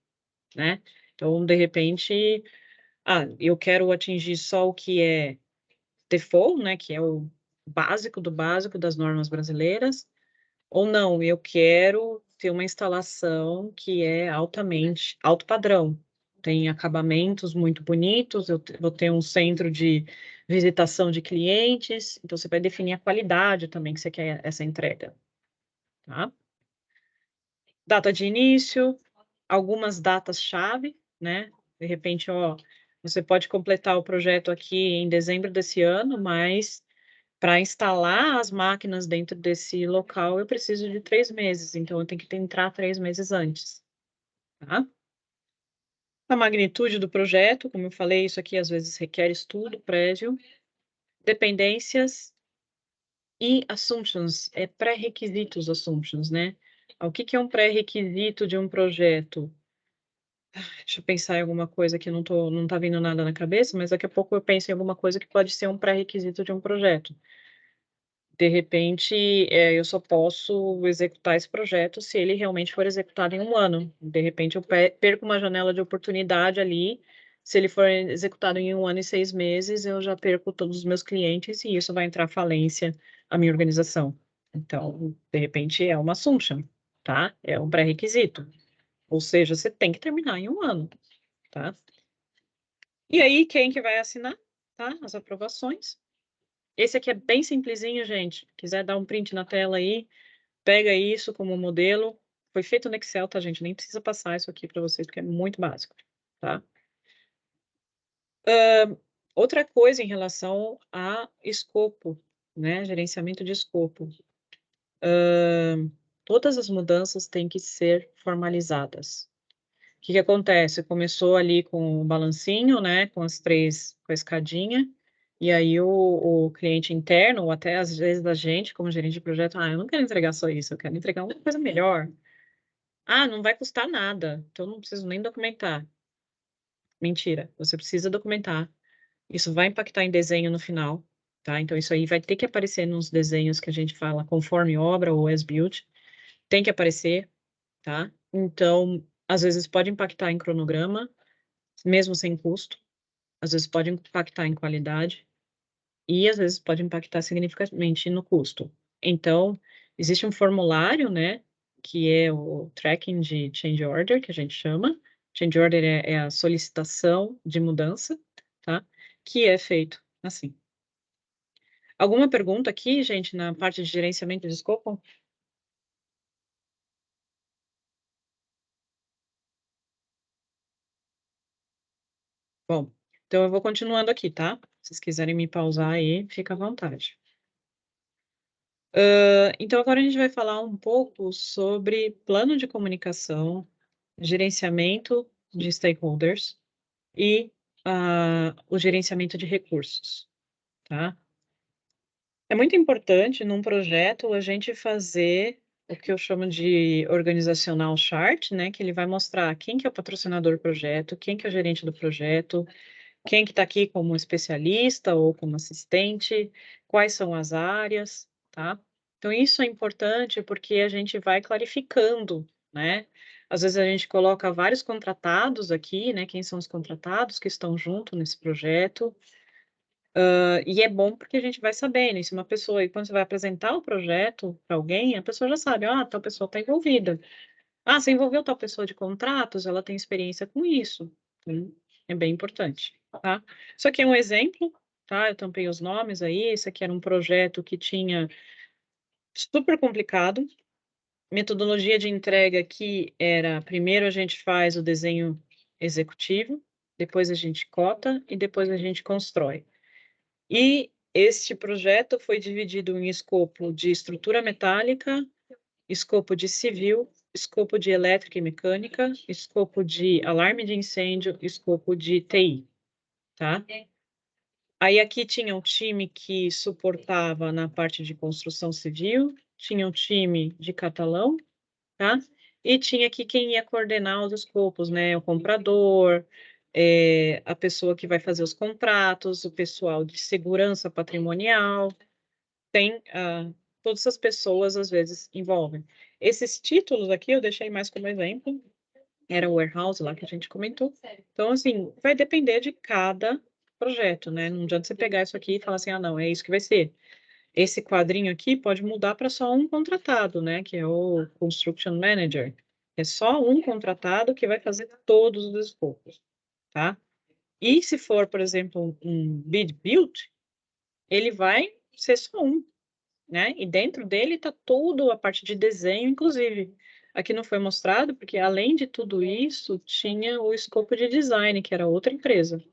né? Então, de repente, eu quero atingir só o que é default, né, que é o básico do básico das normas brasileiras, ou não, eu quero ter uma instalação que é alto padrão, tem acabamentos muito bonitos, vou ter um centro de visitação de clientes, então você vai definir a qualidade também que você quer essa entrega, tá? Data de início, algumas datas-chave, né? De repente, você pode completar o projeto aqui em dezembro desse ano, mas para instalar as máquinas dentro desse local, eu preciso de 3 meses, então eu tenho que entrar 3 meses antes, tá? A magnitude do projeto, como eu falei, isso aqui às vezes requer estudo prévio. Dependências e assumptions, pré-requisitos assumptions, né? O que que é um pré-requisito de um projeto? Deixa eu pensar em alguma coisa que não tá vindo nada na cabeça, mas daqui a pouco eu penso em alguma coisa que pode ser um pré-requisito de um projeto. De repente, eu só posso executar esse projeto se ele realmente for executado em 1 ano. De repente, eu perco uma janela de oportunidade ali. Se ele for executado em 1 ano e 6 meses, eu já perco todos os meus clientes e isso vai entrar falência à minha organização. Então, de repente, é uma assumption, tá? É um pré-requisito. Ou seja, você tem que terminar em 1 ano, tá? E aí, quem que vai assinar, tá? As aprovações. Esse aqui é bem simplesinho, gente. Quiser dar um print na tela aí, pega isso como modelo. Foi feito no Excel, tá, gente? Nem precisa passar isso aqui para vocês, porque é muito básico, tá? Outra coisa em relação a escopo, né? Gerenciamento de escopo. Todas as mudanças têm que ser formalizadas. O que que acontece? Começou ali com o balancinho, né? Com a escadinha. E aí o cliente interno, ou até às vezes a gente, como gerente de projeto, eu não quero entregar só isso, eu quero entregar uma coisa melhor. Não vai custar nada, então não preciso nem documentar. Mentira, você precisa documentar. Isso vai impactar em desenho no final, tá? Então isso aí vai ter que aparecer nos desenhos que a gente fala conforme obra ou as built, tem que aparecer, tá? Então, às vezes pode impactar em cronograma, mesmo sem custo, às vezes pode impactar em qualidade, e às vezes pode impactar significativamente no custo. Então, existe um formulário, né, que é o tracking de change order, que a gente chama. Change order é a solicitação de mudança, tá? Que é feito assim. Alguma pergunta aqui, gente, na parte de gerenciamento de escopo? Bom, então eu vou continuando aqui, tá? Se vocês quiserem me pausar aí, fica à vontade. Então, agora a gente vai falar um pouco sobre plano de comunicação, gerenciamento de stakeholders e o gerenciamento de recursos, tá? É muito importante num projeto a gente fazer o que eu chamo de organizacional chart, né? Que ele vai mostrar quem que é o patrocinador do projeto, quem que é o gerente do projeto, quem que está aqui como especialista ou como assistente, quais são as áreas, tá? Então, isso é importante porque a gente vai clarificando, né? Às vezes a gente coloca vários contratados aqui, né? Quem são os contratados que estão junto nesse projeto. E é bom porque a gente vai sabendo, e se uma pessoa, e quando você vai apresentar o projeto para alguém, a pessoa já sabe, tal pessoa está envolvida. Você envolveu tal pessoa de contratos, ela tem experiência com isso. Então, é bem importante, tá? Isso aqui é um exemplo, tá? Eu tampei os nomes aí. Esse aqui era um projeto que tinha super complicado. Metodologia de entrega aqui era, primeiro a gente faz o desenho executivo, depois a gente cota e depois a gente constrói. E este projeto foi dividido em escopo de estrutura metálica, escopo de civil, escopo de elétrica e mecânica, escopo de alarme de incêndio, escopo de TI, tá? Aí aqui tinha um time que suportava na parte de construção civil, tinha um time de catalão, tá? E tinha aqui quem ia coordenar os escopos, né? O comprador, a pessoa que vai fazer os contratos, o pessoal de segurança patrimonial, tem todas essas pessoas às vezes envolvem. Esses títulos aqui eu deixei mais como exemplo, era o warehouse lá que a gente comentou. Então, assim, vai depender de cada projeto, né? Não adianta você pegar isso aqui e falar assim, não, é isso que vai ser. Esse quadrinho aqui pode mudar para só um contratado, né? Que é o Construction Manager. É só um contratado que vai fazer todos os escopos, tá? E se for, por exemplo, um bid build, ele vai ser só um, né? E dentro dele está tudo a parte de desenho, inclusive. Aqui não foi mostrado, porque além de tudo isso, tinha o escopo de design, que era outra empresa,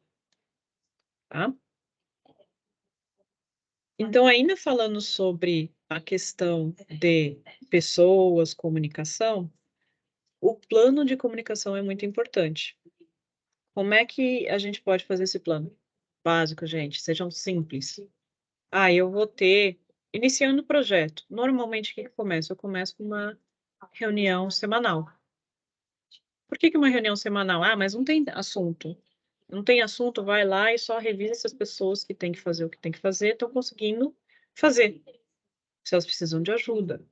tá? Então, ainda falando sobre a questão de pessoas, comunicação, o plano de comunicação é muito importante. Como é que a gente pode fazer esse plano? Básico, gente, sejam simples. Ah, eu vou ter, iniciando o projeto, normalmente o que que começa? Eu começo com uma reunião semanal. Por que que uma reunião semanal? Ah, mas não tem assunto. Não tem assunto, vai lá e só revisa se as pessoas que têm que fazer o que tem que fazer estão conseguindo fazer, se elas precisam de ajuda.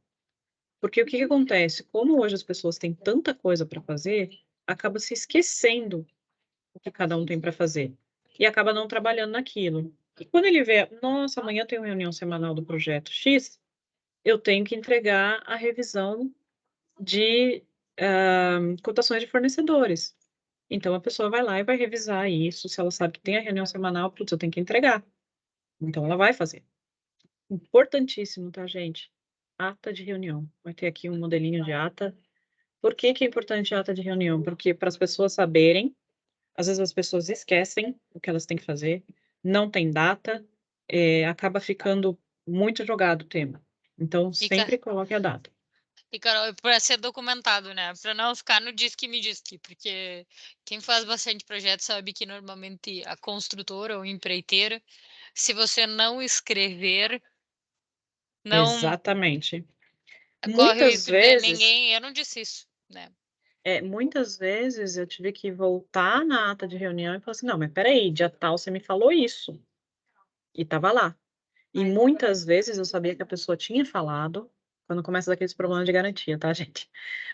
Porque o que que acontece? Como hoje as pessoas têm tanta coisa para fazer, acaba se esquecendo o que cada um tem para fazer e acaba não trabalhando naquilo. E quando ele vê, nossa, amanhã tem uma reunião semanal do projeto X, eu tenho que entregar a revisão de cotações de fornecedores. Então a pessoa vai lá e vai revisar isso. Se ela sabe que tem a reunião semanal, putz, eu tenho que entregar. Então ela vai fazer. Importantíssimo, tá, gente? Ata de reunião. Vai ter aqui um modelinho de ata. Por que que é importante a ata de reunião? Porque para as pessoas saberem, às vezes as pessoas esquecem o que elas têm que fazer, não tem data, acaba ficando muito jogado o tema. Então, E, Ca- sempre coloque a data. e Carol, para ser documentado, né? Para não ficar no diz que me diz que, porque quem faz bastante projeto sabe que normalmente a construtora ou empreiteira, se você não escrever, não Exatamente. corre o Muitas risco de vezes, ninguém. Eu não disse isso, né? muitas vezes eu tive que voltar na ata de reunião e falar assim, não, mas peraí, dia tal você me falou isso. E estava lá. E muitas vezes eu sabia que a pessoa tinha falado, quando começa daqueles problemas de garantia, tá, gente?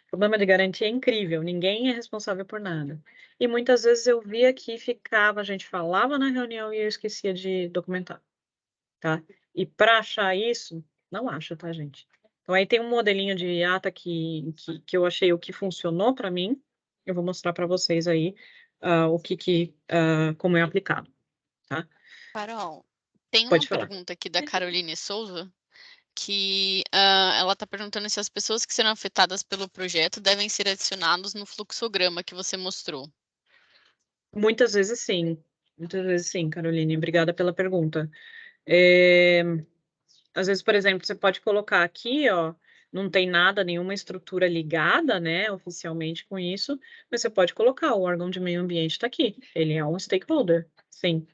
Problema de garantia é incrível, ninguém é responsável por nada. E muitas vezes eu via que ficava, a gente falava na reunião e eu esquecia de documentar, tá? E para achar isso, não acha, tá, gente? Então aí tem um modelinho de ata que eu achei o que funcionou para mim. Eu vou mostrar para vocês aí como é aplicado, tá? Carol, tem uma Pode falar. pergunta aqui da Caroline Souza, que ela está perguntando se as pessoas que serão afetadas pelo projeto devem ser adicionados no fluxograma que você mostrou. Muitas vezes sim. Muitas vezes sim, Caroline. Obrigada pela pergunta. É, às vezes, por exemplo, você pode colocar aqui, ó, não tem nada, nenhuma estrutura ligada, né, oficialmente com isso, mas você pode colocar, o órgão de meio ambiente está aqui. Ele é um stakeholder. Sim,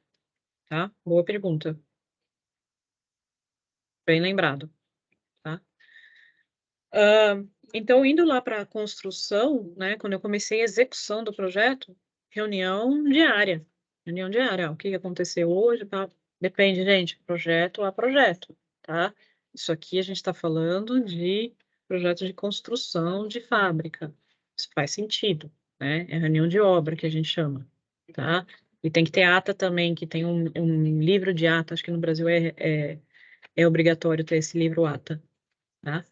tá? Boa pergunta. Bem lembrado, tá? Então, indo lá para a construção, né, quando eu comecei a execução do projeto, reunião diária. Reunião diária, ó, o que aconteceu hoje, tá? Depende, gente, projeto a projeto, tá? Isso aqui a gente está falando de projeto de construção de fábrica. Isso faz sentido, né? É reunião de obra que a gente chama, tá? E tem que ter ata também, que tem um livro de ata, acho que no Brasil é obrigatório ter esse livro ata, tá?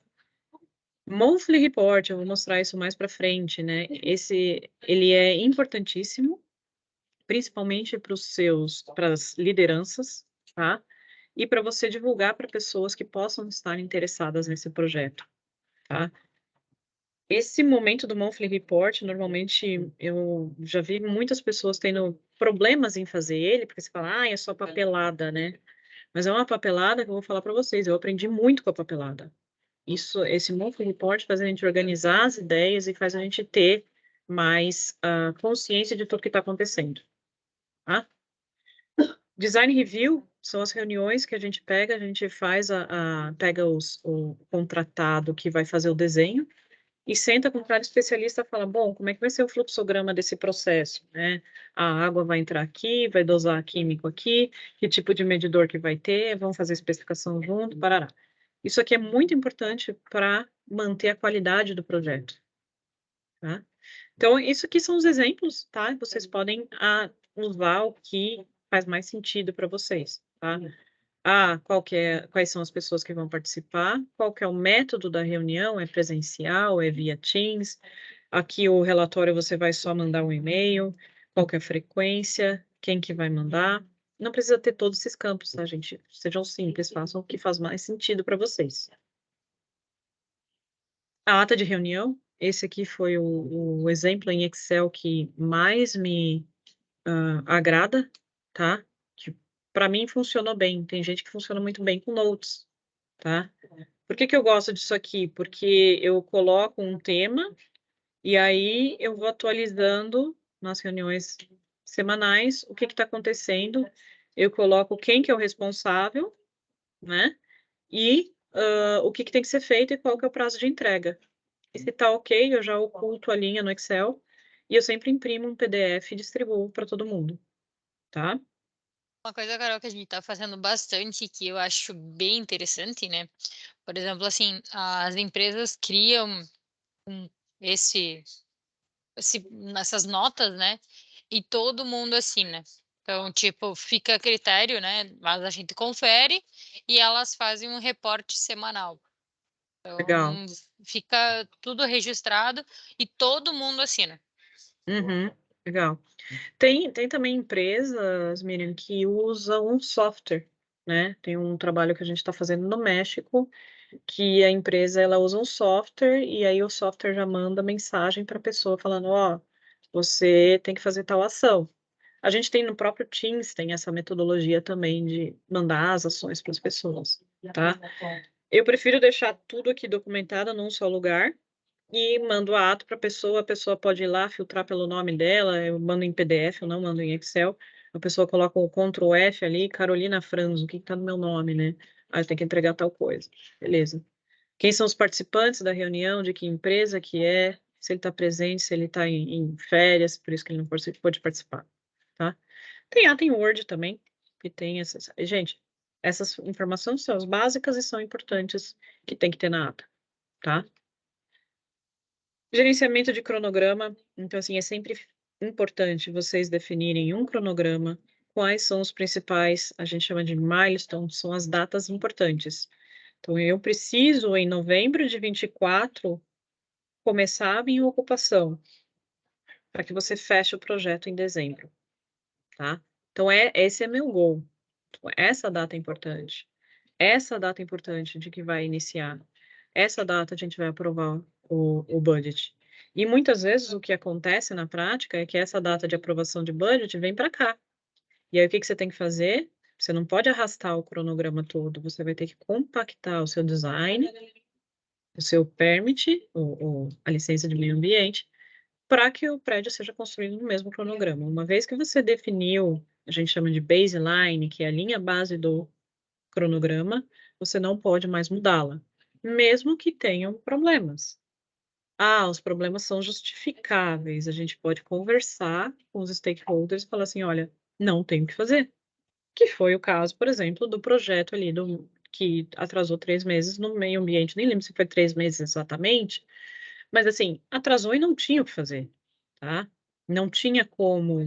Monthly Report, eu vou mostrar isso mais para frente, né? Ele é importantíssimo, principalmente para as lideranças, tá? E para você divulgar para pessoas que possam estar interessadas nesse projeto, tá? Esse momento do Monthly Report, normalmente eu já vi muitas pessoas tendo problemas em fazer ele, porque você fala, ah, é só papelada, né? Mas é uma papelada que eu vou falar para vocês, eu aprendi muito com a papelada. Esse monthly report faz a gente organizar as ideias e faz a gente ter mais consciência de tudo que está acontecendo, tá? Design review são as reuniões que a gente pega, a gente faz pega o contratado que vai fazer o desenho e senta com cada especialista e fala, bom, como é que vai ser o fluxograma desse processo, né? A água vai entrar aqui, vai dosar químico aqui, que tipo de medidor que vai ter, vamos fazer a especificação junto, parará. Isso aqui é muito importante para manter a qualidade do projeto, tá? Então, isso aqui são os exemplos, tá? Vocês podem usar o que faz mais sentido para vocês, tá? Quais são as pessoas que vão participar, qual que é o método da reunião, é presencial, é via Teams, aqui o relatório você vai só mandar um e-mail, qual que é a frequência, quem que vai mandar, não precisa ter todos esses campos, tá, gente? Sejam simples, façam o que faz mais sentido para vocês. A ata de reunião, esse aqui foi o exemplo em Excel que mais me agrada, tá? Que para mim funcionou bem. Tem gente que funciona muito bem com notes, tá? Por que que eu gosto disso aqui? Porque eu coloco um tema e aí eu vou atualizando nas reuniões semanais, o que está acontecendo, eu coloco quem que é o responsável, né? E o que tem que ser feito e qual que é o prazo de entrega. E se tá ok, eu já oculto a linha no Excel e eu sempre imprimo um PDF e distribuo para todo mundo, tá? Uma coisa, Carol, que a gente está fazendo bastante, que eu acho bem interessante, né? Por exemplo, assim, as empresas criam esse, essas notas, né? E todo mundo assina. Então, tipo, fica a critério, né? Mas a gente confere e elas fazem um reporte semanal. Legal. Então, fica tudo registrado e todo mundo assina. Uhum, legal. Tem também empresas, Miriam, que usam um software, né? Tem um trabalho que a gente está fazendo no México, que a empresa ela usa um software e aí o software já manda mensagem para a pessoa falando, ó, você tem que fazer tal ação. A gente tem no próprio Teams, tem essa metodologia também de mandar as ações para as pessoas, tá? Eu prefiro deixar tudo aqui documentado num só lugar e mando a ato para a pessoa pode ir lá, filtrar pelo nome dela, eu mando em PDF, eu não mando em Excel, a pessoa coloca o Ctrl F ali, Carolina Franzo, o que está no meu nome, né? Aí eu tenho que entregar tal coisa. Beleza. Quem são os participantes da reunião, de que empresa que é, se ele está presente, se ele está em férias, por isso que ele não pode participar, tá? Tem ata em Word também, que tem essas... Gente, essas informações são as básicas e são importantes que tem que ter na ata, tá? Gerenciamento de cronograma. Então, assim, é sempre importante vocês definirem um cronograma, quais são os principais, a gente chama de milestones, são as datas importantes. Então, eu preciso, em novembro de 24, começar a minha ocupação, para que você feche o projeto em dezembro, tá? Então, esse é meu goal. Então, essa data é importante. Essa data é importante de que vai iniciar. Essa data a gente vai aprovar o budget. E muitas vezes o que acontece na prática é que essa data de aprovação de budget vem para cá. E aí o que você tem que fazer? Você não pode arrastar o cronograma todo, você vai ter que compactar o seu design, o seu permit, a licença de meio ambiente, para que o prédio seja construído no mesmo cronograma. Uma vez que você definiu, a gente chama de baseline, que é a linha base do cronograma, você não pode mais mudá-la, mesmo que tenham problemas. Ah, os problemas são justificáveis, a gente pode conversar com os stakeholders e falar assim, olha, não tem o que fazer. Que foi o caso, por exemplo, do projeto ali, que atrasou 3 meses no meio ambiente, nem lembro se foi 3 meses exatamente, mas assim, atrasou e não tinha o que fazer, tá? Não tinha como,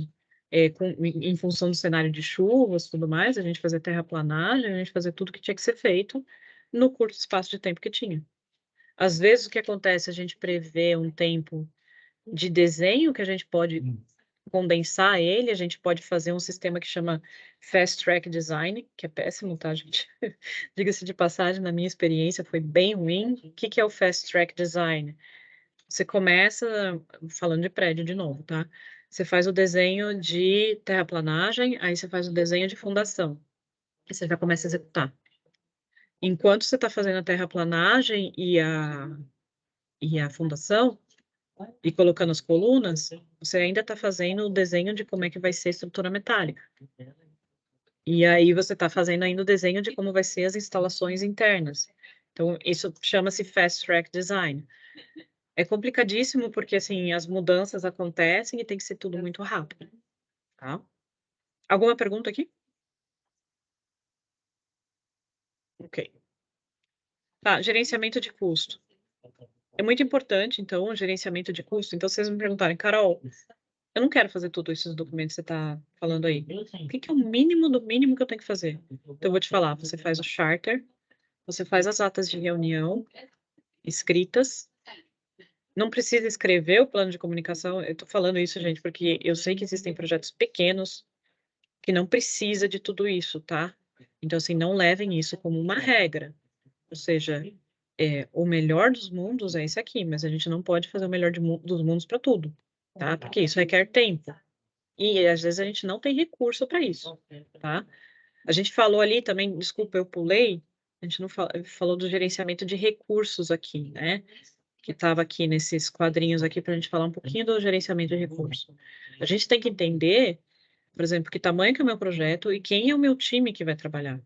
em função do cenário de chuvas e tudo mais, a gente fazer terraplanagem, a gente fazer tudo que tinha que ser feito no curto espaço de tempo que tinha. Às vezes, o que acontece, a gente prevê um tempo de desenho que a gente pode condensar ele, a gente pode fazer um sistema que chama Fast Track Design, que é péssimo, tá, gente? Diga-se de passagem, na minha experiência, foi bem ruim. O que é o Fast Track Design? Você começa, falando de prédio de novo, tá? Você faz o desenho de terraplanagem, aí você faz o desenho de fundação. E você já começa a executar. Enquanto você está fazendo a terraplanagem e a fundação, e colocando as colunas, você ainda está fazendo o desenho de como é que vai ser a estrutura metálica. E aí você está fazendo ainda o desenho de como vai ser as instalações internas. Então, isso chama-se Fast Track Design. É complicadíssimo porque, assim, as mudanças acontecem e tem que ser tudo muito rápido, tá? Alguma pergunta aqui? Ok. Tá, gerenciamento de custo. É muito importante, então, o gerenciamento de custo. Então, vocês me perguntarem, Carol, eu não quero fazer todos esses documentos que você está falando aí. O que é o mínimo do mínimo que eu tenho que fazer? Então, eu vou te falar, você faz o charter, você faz as atas de reunião escritas, não precisa escrever o plano de comunicação, eu estou falando isso, gente, porque eu sei que existem projetos pequenos que não precisa de tudo isso, tá? Então, assim, não levem isso como uma regra. Ou seja, o melhor dos mundos é esse aqui, mas a gente não pode fazer o melhor dos mundos para tudo, tá? Porque isso requer tempo. E às vezes a gente não tem recurso para isso, tá? A gente falou ali também, desculpa, eu pulei, a gente não falou do gerenciamento de recursos aqui, né? Que estava aqui nesses quadrinhos aqui para a gente falar um pouquinho do gerenciamento de recursos. A gente tem que entender por exemplo, que tamanho que é o meu projeto e quem é o meu time que vai trabalhar.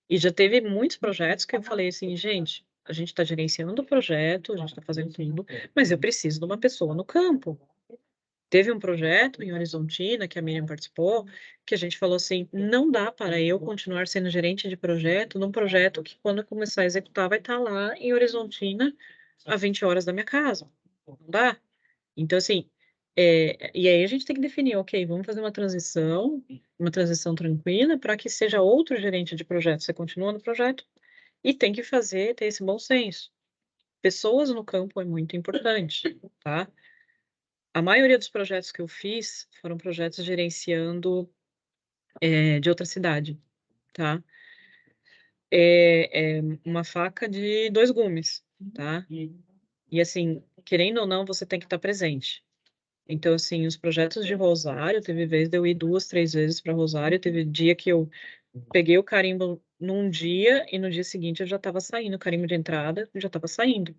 E já teve muitos projetos que eu falei assim, gente, a gente está gerenciando o projeto, a gente está fazendo tudo, mas eu preciso de uma pessoa no campo. Teve um projeto em Horizontina, que a Miriam participou, que a gente falou assim, não dá para eu continuar sendo gerente de projeto num projeto que quando eu começar a executar vai estar lá em Horizontina a 20 horas da minha casa. Não dá. Então, assim, e aí a gente tem que definir, ok, vamos fazer uma transição tranquila para que seja outro gerente de projeto. Você continua no projeto e tem que ter esse bom senso. Pessoas no campo é muito importante, tá? A maioria dos projetos que eu fiz foram projetos gerenciando de outra cidade, tá? É uma faca de dois gumes, tá? E assim, querendo ou não, você tem que estar presente. Então, assim, os projetos de Rosário, teve vez de eu ir 2, 3 vezes para Rosário, teve dia que eu peguei o carimbo num dia e no dia seguinte eu já estava saindo, o carimbo de entrada, eu já estava saindo.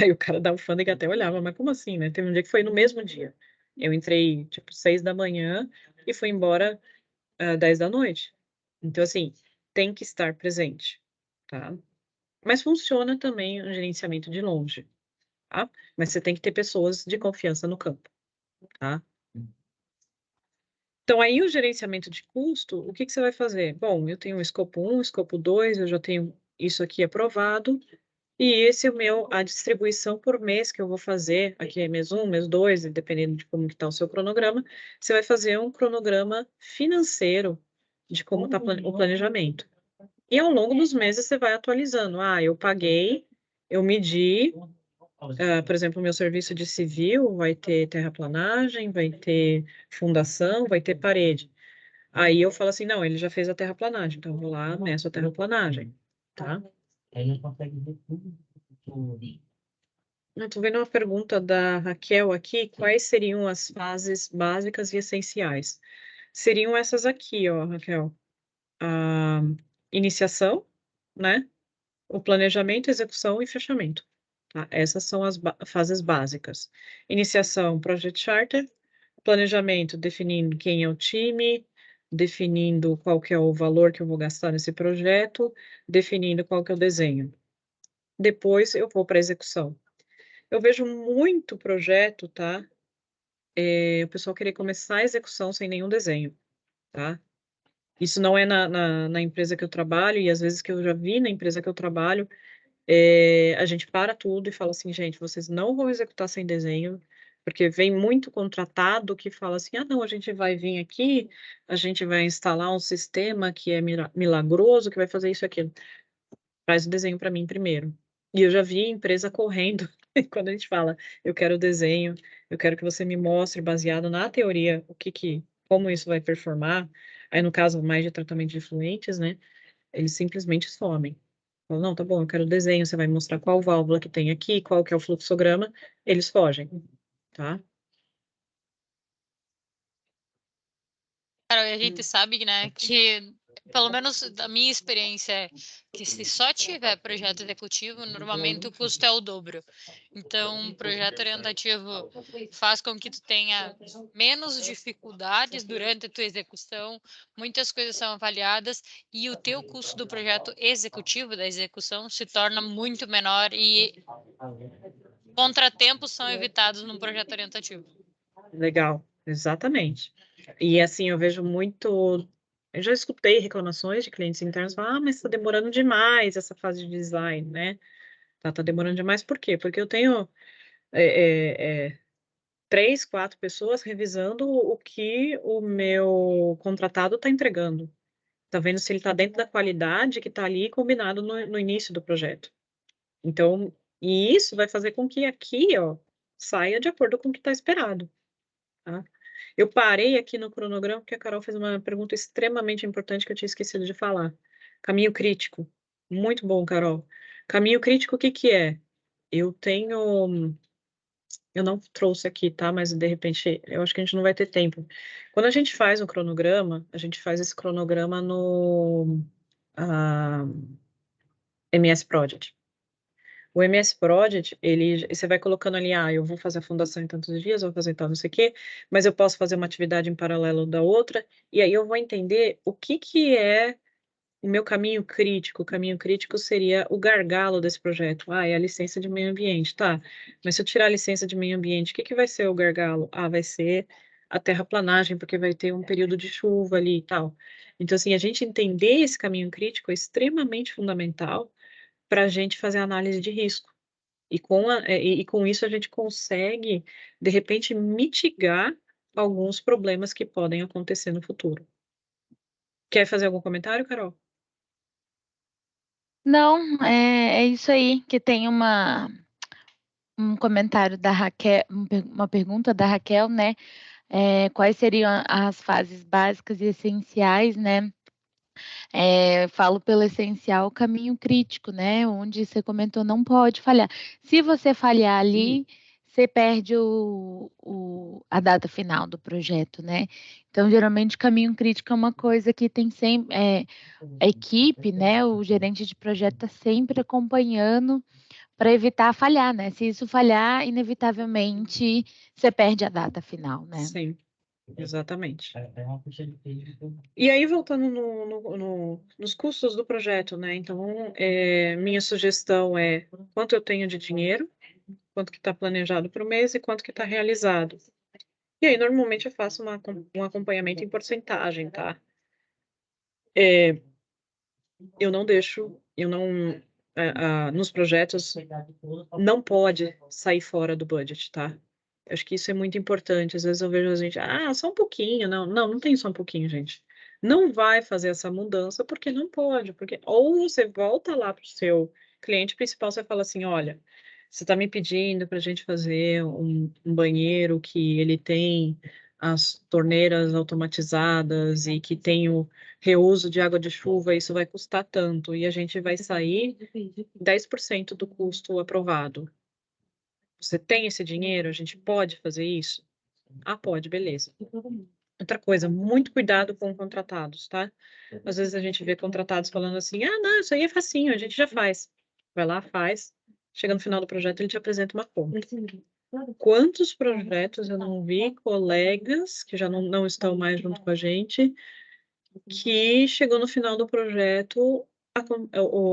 Aí o cara da alfândega até olhava, mas como assim, né? Teve um dia que foi no mesmo dia. Eu entrei, tipo, 6 da manhã e fui embora 10 da noite. Então, assim, tem que estar presente, tá? Mas funciona também o gerenciamento de longe, tá? Mas você tem que ter pessoas de confiança no campo, tá? Então, aí o gerenciamento de custo, o que que você vai fazer? Bom, eu tenho o escopo 1, escopo 2, eu já tenho isso aqui aprovado, e esse é o meu, a distribuição por mês que eu vou fazer, aqui é mês 1, mês 2, dependendo de como que está o seu cronograma, você vai fazer um cronograma financeiro de como está o planejamento. E ao longo dos meses você vai atualizando. Ah, eu paguei, eu medi, por exemplo, o meu serviço de civil vai ter terraplanagem, vai ter fundação, vai ter parede. Aí eu falo assim, não, ele já fez a terraplanagem, então eu vou lá, meço a terraplanagem, tá? Eu tô vendo uma pergunta da Raquel aqui, quais seriam as fases básicas e essenciais? Seriam essas aqui, ó, Raquel. A iniciação, né? O planejamento, execução e fechamento. Tá? Essas são as fases básicas. Iniciação, Project Charter. Planejamento, definindo quem é o time, definindo qual que é o valor que eu vou gastar nesse projeto, definindo qual que é o desenho. Depois eu vou para a execução. Eu vejo muito projeto, tá? O pessoal querer começar a execução sem nenhum desenho, tá? Isso não é na empresa que eu trabalho, e às vezes que eu já vi na empresa que eu trabalho, a gente para tudo e fala assim, gente, vocês não vão executar sem desenho, porque vem muito contratado que fala assim, ah, não, a gente vai vir aqui, a gente vai instalar um sistema que é milagroso, que vai fazer isso e aquilo. Faz o desenho para mim primeiro. E eu já vi empresa correndo, quando a gente fala, eu quero o desenho, eu quero que você me mostre, baseado na teoria, como isso vai performar. Aí, no caso, mais de tratamento de efluentes, né, eles simplesmente somem. Falam, não, tá bom, eu quero o desenho, você vai mostrar qual válvula que tem aqui, qual que é o fluxograma, eles fogem, tá? Cara, a gente sabe, né, que, pelo menos da minha experiência, é que se só tiver projeto executivo, normalmente o custo é o dobro. Então, um projeto orientativo faz com que tu tenha menos dificuldades durante a tua execução, muitas coisas são avaliadas e o teu custo do projeto executivo, da execução, se torna muito menor e contratempos são evitados num projeto orientativo. Legal, exatamente. E assim, eu vejo muito. Eu já escutei reclamações de clientes internos falar, ah, mas está demorando demais essa fase de design, né? Tá demorando demais, por quê? Porque eu tenho 3, 4 pessoas revisando o que o meu contratado está entregando. Tá vendo se ele está dentro da qualidade que está ali combinado no início do projeto. Então, e isso vai fazer com que aqui, ó, saia de acordo com o que está esperado, tá? Eu parei aqui no cronograma porque a Carol fez uma pergunta extremamente importante que eu tinha esquecido de falar. Caminho crítico. Muito bom, Carol. Caminho crítico, o que que é? Eu tenho, eu não trouxe aqui, tá? Mas de repente, eu acho que a gente não vai ter tempo. Quando a gente faz um cronograma, a gente faz esse cronograma no MS Project. O MS Project, você vai colocando ali, eu vou fazer a fundação em tantos dias, eu vou fazer tal, não sei o quê, mas eu posso fazer uma atividade em paralelo da outra, e aí eu vou entender o que é o meu caminho crítico. O caminho crítico seria o gargalo desse projeto. É a licença de meio ambiente, tá? Mas se eu tirar a licença de meio ambiente, o que vai ser o gargalo? Vai ser a terraplanagem, porque vai ter um período de chuva ali e tal. Então, assim, a gente entender esse caminho crítico é extremamente fundamental para a gente fazer análise de risco. E com isso a gente consegue, de repente, mitigar alguns problemas que podem acontecer no futuro. Quer fazer algum comentário, Carol? Não, é isso aí, que tem um comentário da Raquel, uma pergunta da Raquel, né? Quais seriam as fases básicas e essenciais, né? Falo pelo essencial, caminho crítico, né? Onde você comentou, não pode falhar. Se você falhar ali, você perde a data final do projeto, né? Então, geralmente, caminho crítico é uma coisa que tem sempre, a equipe, né? O gerente de projeto está sempre acompanhando para evitar falhar, né? Se isso falhar, inevitavelmente, você perde a data final, né? Sim, exatamente. E aí, voltando nos custos do projeto, né? Então, minha sugestão é quanto eu tenho de dinheiro, quanto que está planejado para o mês e quanto que está realizado. E aí, normalmente, eu faço um acompanhamento em porcentagem, tá? Eu não deixo, nos projetos, não pode sair fora do budget, tá? Acho que isso é muito importante. Às vezes eu vejo a gente, só um pouquinho. Não tem só um pouquinho, gente. Não vai fazer essa mudança porque não pode. Ou você volta lá para o seu cliente principal, você fala assim, olha, você está me pedindo para a gente fazer um banheiro que ele tem as torneiras automatizadas e que tem o reuso de água de chuva, isso vai custar tanto. E a gente vai sair 10% do custo aprovado. Você tem esse dinheiro? A gente pode fazer isso? Pode, beleza. Outra coisa, muito cuidado com contratados, tá? Às vezes a gente vê contratados falando assim, não, isso aí é facinho, a gente já faz. Vai lá, faz. Chega no final do projeto, ele te apresenta uma conta. Quantos projetos eu não vi colegas que já não estão mais junto com a gente, que chegou no final do projeto,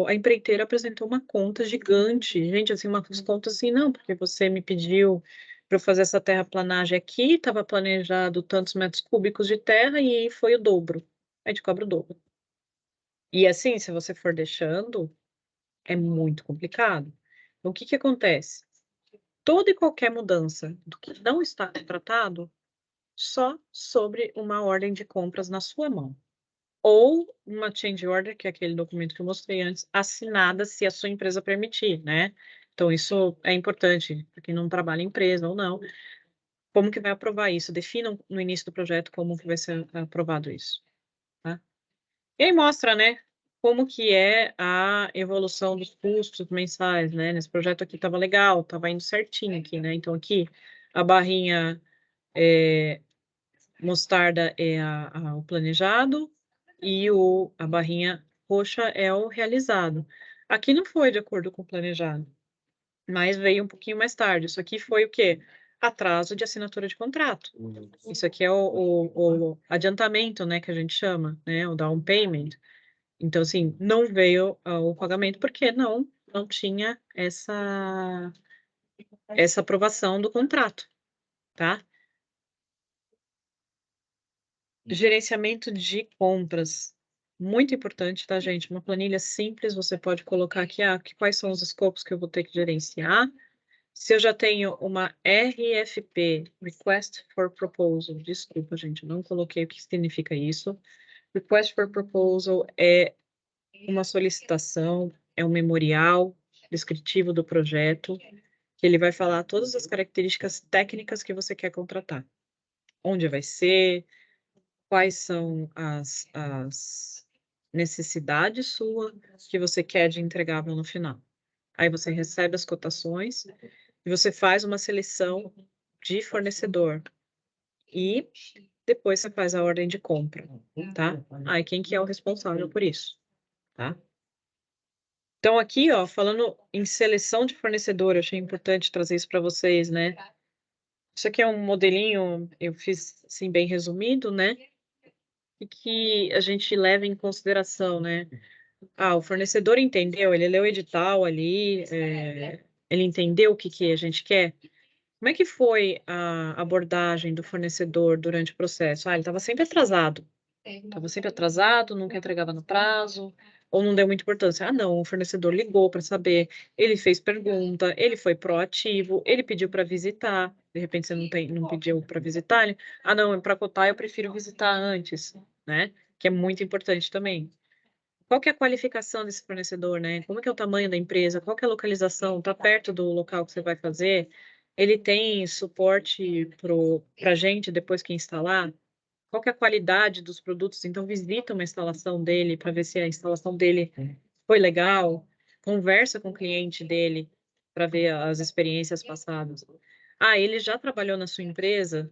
a empreiteira apresentou uma conta gigante. Gente, assim, umas contas assim, não, porque você me pediu para eu fazer essa terraplanagem aqui, estava planejado tantos metros cúbicos de terra e foi o dobro. A gente cobra o dobro. E assim, se você for deixando, é muito complicado. Então, o que que acontece? Toda e qualquer mudança do que não está contratado, só sobre uma ordem de compras na sua mão. Ou uma change order, que é aquele documento que eu mostrei antes, assinada se a sua empresa permitir, né? Então, isso é importante para quem não trabalha em empresa ou não. Como que vai aprovar isso? Definam no início do projeto como que vai ser aprovado isso, tá? E aí mostra, né, como que é a evolução dos custos mensais, né? Nesse projeto aqui estava legal, estava indo certinho aqui, né? Então, aqui, a barrinha mostarda é o planejado, e a barrinha roxa é o realizado. Aqui não foi de acordo com o planejado, mas veio um pouquinho mais tarde. Isso aqui foi o quê? Atraso de assinatura de contrato. Isso aqui é o adiantamento, né, que a gente chama, né, o down payment. Então, assim, não veio o pagamento porque não tinha essa aprovação do contrato, tá? Gerenciamento de compras. Muito importante, tá, gente? Uma planilha simples, você pode colocar aqui, quais são os escopos que eu vou ter que gerenciar. Se eu já tenho uma RFP, Request for Proposal, desculpa, gente, eu não coloquei o que significa isso. Request for Proposal é uma solicitação, é um memorial descritivo do projeto, que ele vai falar todas as características técnicas que você quer contratar. Onde vai ser, quais são as necessidades suas que você quer de entregável no final. Aí você recebe as cotações e você faz uma seleção de fornecedor. E depois você faz a ordem de compra, tá? Aí quem que é o responsável por isso, tá? Então, aqui, ó, falando em seleção de fornecedor, eu achei importante trazer isso para vocês, né? Isso aqui é um modelinho, eu fiz assim, bem resumido, né? E que a gente leva em consideração, né? Ah, o fornecedor entendeu, ele leu o edital ali, ele entendeu o que a gente quer. Como é que foi a abordagem do fornecedor durante o processo? Ah, ele estava sempre atrasado. Estava sempre atrasado, nunca entregava no prazo, ou não deu muita importância. Ah, não, o fornecedor ligou para saber, ele fez pergunta, ele foi proativo, ele pediu para visitar. De repente você não pediu para visitar, ele, ah, não, para cotar eu prefiro visitar antes, né? Que é muito importante também. Qual que é a qualificação desse fornecedor, né? Como é que é o tamanho da empresa? Qual que é a localização? Está perto do local que você vai fazer? Ele tem suporte para a gente depois que instalar? Qual que é a qualidade dos produtos? Então, visita uma instalação dele para ver se a instalação dele foi legal. Conversa com o cliente dele para ver as experiências passadas. Ah, ele já trabalhou na sua empresa,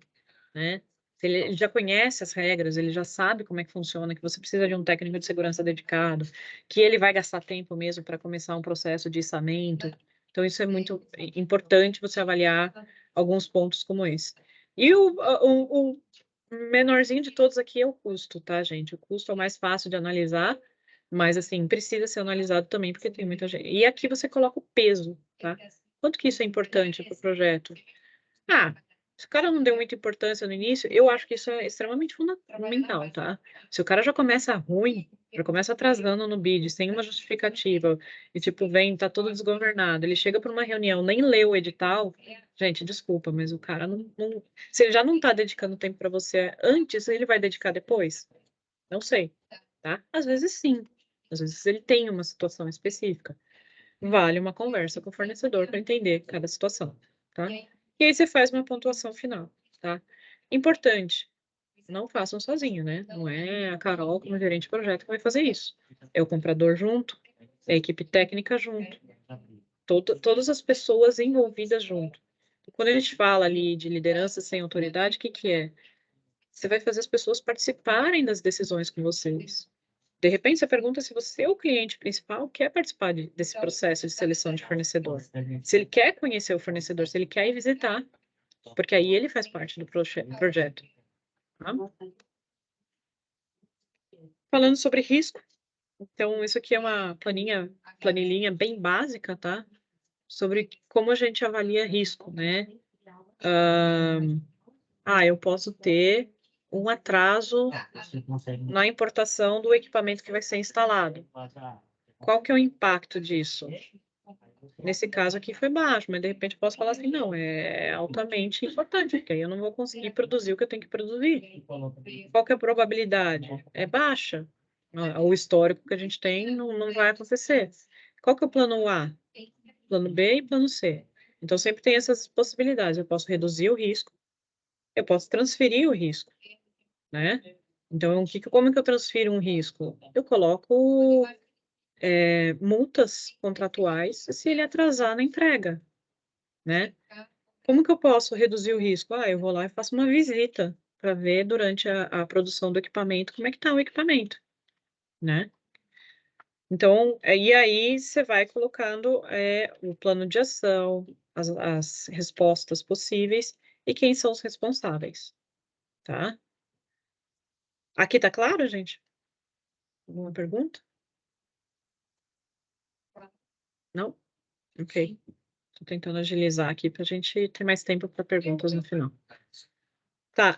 né? Ele já conhece as regras, ele já sabe como é que funciona, que você precisa de um técnico de segurança dedicado, que ele vai gastar tempo mesmo para começar um processo de içamento. Então, isso é muito importante você avaliar alguns pontos como esse. E o menorzinho de todos aqui é o custo, tá, gente? O custo é o mais fácil de analisar, mas, assim, precisa ser analisado também, porque tem muita gente. E aqui você coloca o peso, tá? Quanto que isso é importante para o projeto? Ah, se o cara não deu muita importância no início, eu acho que isso é extremamente fundamental, tá? Se o cara já começa ruim, já começa atrasando no bid, sem uma justificativa, e tipo, tá todo desgovernado, ele chega para uma reunião, nem leu o edital, gente, desculpa, mas o cara se ele já não tá dedicando tempo para você antes, ele vai dedicar depois? Não sei, tá? Às vezes sim, às vezes ele tem uma situação específica. Vale uma conversa com o fornecedor para entender cada situação, tá? E aí você faz uma pontuação final, tá? Importante, não façam sozinho, né? Não é a Carol como gerente de projeto que vai fazer isso. É o comprador junto, é a equipe técnica junto, todas as pessoas envolvidas junto. Quando a gente fala ali de liderança sem autoridade, o que é? Você vai fazer as pessoas participarem das decisões com vocês. De repente, você pergunta se você, o cliente principal, quer participar desse processo de seleção de fornecedor. Se ele quer conhecer o fornecedor, se ele quer ir visitar, porque aí ele faz parte do projeto. Tá? Falando sobre risco, então isso aqui é uma planilhinha bem básica, tá? Sobre como a gente avalia risco, né? Eu posso ter um atraso na importação do equipamento que vai ser instalado. Qual que é o impacto disso? Nesse caso aqui foi baixo, mas de repente eu posso falar assim, não, é altamente importante, porque aí eu não vou conseguir produzir o que eu tenho que produzir. Qual que é a probabilidade? É baixa. O histórico que a gente tem não vai acontecer. Qual que é o plano A? Plano B e plano C. Então sempre tem essas possibilidades. Eu posso reduzir o risco, eu posso transferir o risco, né? Então, como que eu transfiro um risco? Eu coloco multas contratuais se ele atrasar na entrega, né? Como que eu posso reduzir o risco? Eu vou lá e faço uma visita para ver durante a produção do equipamento como é que está o equipamento, né? Então, e aí você vai colocando o plano de ação, as respostas possíveis e quem são os responsáveis, tá? Aqui tá claro, gente? Alguma pergunta? Não? Ok. Estou tentando agilizar aqui para a gente ter mais tempo para perguntas no final. Tá.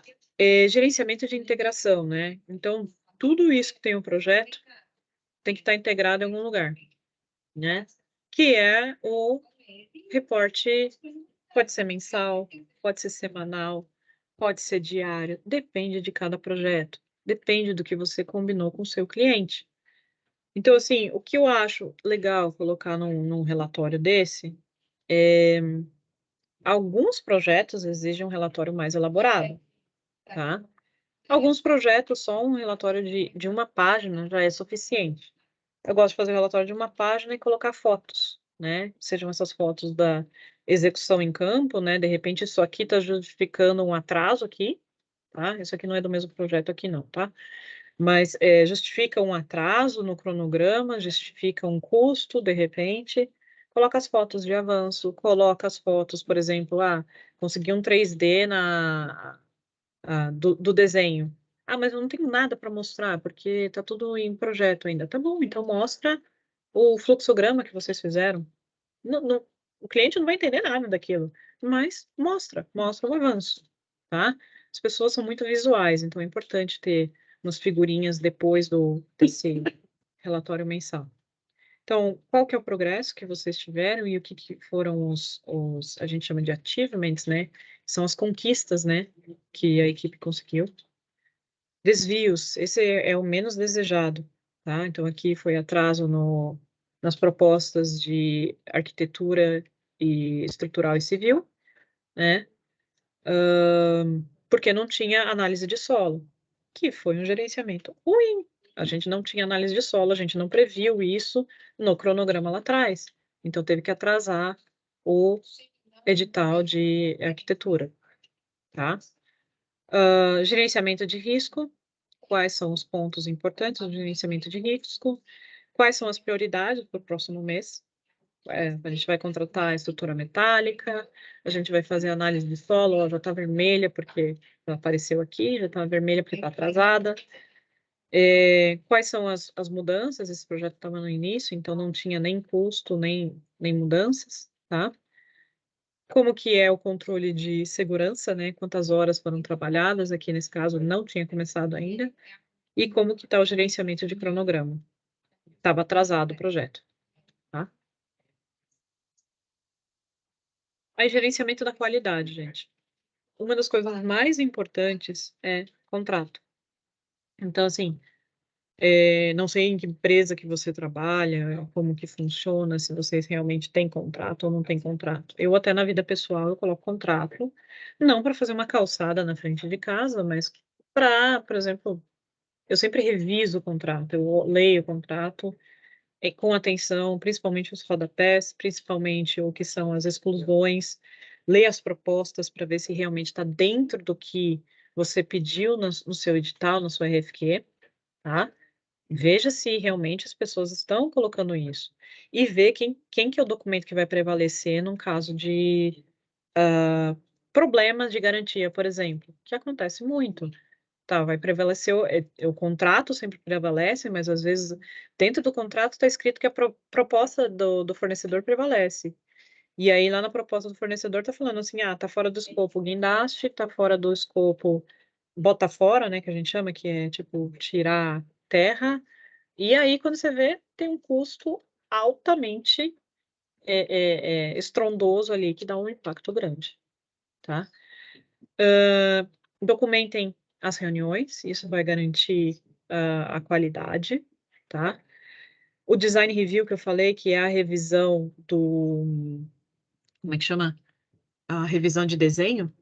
Gerenciamento de integração, né? Então, tudo isso que tem um projeto tem que estar integrado em algum lugar, né? Que é o reporte, pode ser mensal, pode ser semanal, pode ser diário, depende de cada projeto, depende do que você combinou com o seu cliente. Então, assim, o que eu acho legal colocar num relatório desse é alguns projetos exigem um relatório mais elaborado, tá? Alguns projetos, só um relatório de uma página já é suficiente. Eu gosto de fazer um relatório de uma página e colocar fotos, né? Sejam essas fotos da execução em campo, né? De repente, isso aqui está justificando um atraso aqui, tá? Isso aqui não é do mesmo projeto aqui, não, tá? Mas justifica um atraso no cronograma, justifica um custo, de repente, coloca as fotos de avanço, coloca as fotos, por exemplo, consegui um 3D do desenho. Mas eu não tenho nada para mostrar, porque está tudo em projeto ainda. Tá bom, então mostra o fluxograma que vocês fizeram. O cliente não vai entender nada daquilo, mas mostra o avanço, tá? As pessoas são muito visuais, então é importante ter umas figurinhas depois desse relatório mensal. Então, qual que é o progresso que vocês tiveram e o que foram a gente chama de achievements, né? São as conquistas, né, que a equipe conseguiu. Desvios, esse é o menos desejado, tá? Então, aqui foi atraso nas propostas de arquitetura e estrutural e civil, né? Porque não tinha análise de solo, que foi um gerenciamento ruim. A gente não tinha análise de solo, a gente não previu isso no cronograma lá atrás. Então, teve que atrasar o edital de arquitetura, tá? Gerenciamento de risco, quais são os pontos importantes do gerenciamento de risco, quais são as prioridades para o próximo mês. A gente vai contratar a estrutura metálica, a gente vai fazer análise de solo, ela já está vermelha porque ela apareceu aqui, já está vermelha porque está atrasada. Quais são as mudanças? Esse projeto estava no início, então não tinha nem custo, nem mudanças, tá? Como que é o controle de segurança, né? Quantas horas foram trabalhadas? Aqui, nesse caso, não tinha começado ainda. E como que está o gerenciamento de cronograma? Estava atrasado o projeto, tá? Aí, gerenciamento da qualidade, gente. Uma das coisas mais importantes é contrato. Então, assim, não sei em que empresa que você trabalha, como que funciona, se vocês realmente têm contrato ou não têm contrato. Eu até na vida pessoal eu coloco contrato, não para fazer uma calçada na frente de casa, mas para, por exemplo, eu sempre reviso o contrato, eu leio o contrato com atenção, principalmente os rodapés, principalmente o que são as exclusões, leio as propostas para ver se realmente está dentro do que você pediu no seu edital, na sua RFQ, tá? Veja se realmente as pessoas estão colocando isso. E ver quem que é o documento que vai prevalecer num caso de problemas de garantia, por exemplo, que acontece muito. Tá, vai prevalecer, o contrato sempre prevalece, mas às vezes dentro do contrato está escrito que a proposta do fornecedor prevalece. E aí lá na proposta do fornecedor está falando assim, tá fora do escopo o guindaste, tá fora do escopo bota fora, né, que a gente chama, que é tipo tirar terra. E aí, quando você vê, tem um custo altamente estrondoso ali, que dá um impacto grande, tá? Documentem as reuniões, isso vai garantir a qualidade, tá? O design review que eu falei, que é a revisão como é que chama? A revisão de desenho,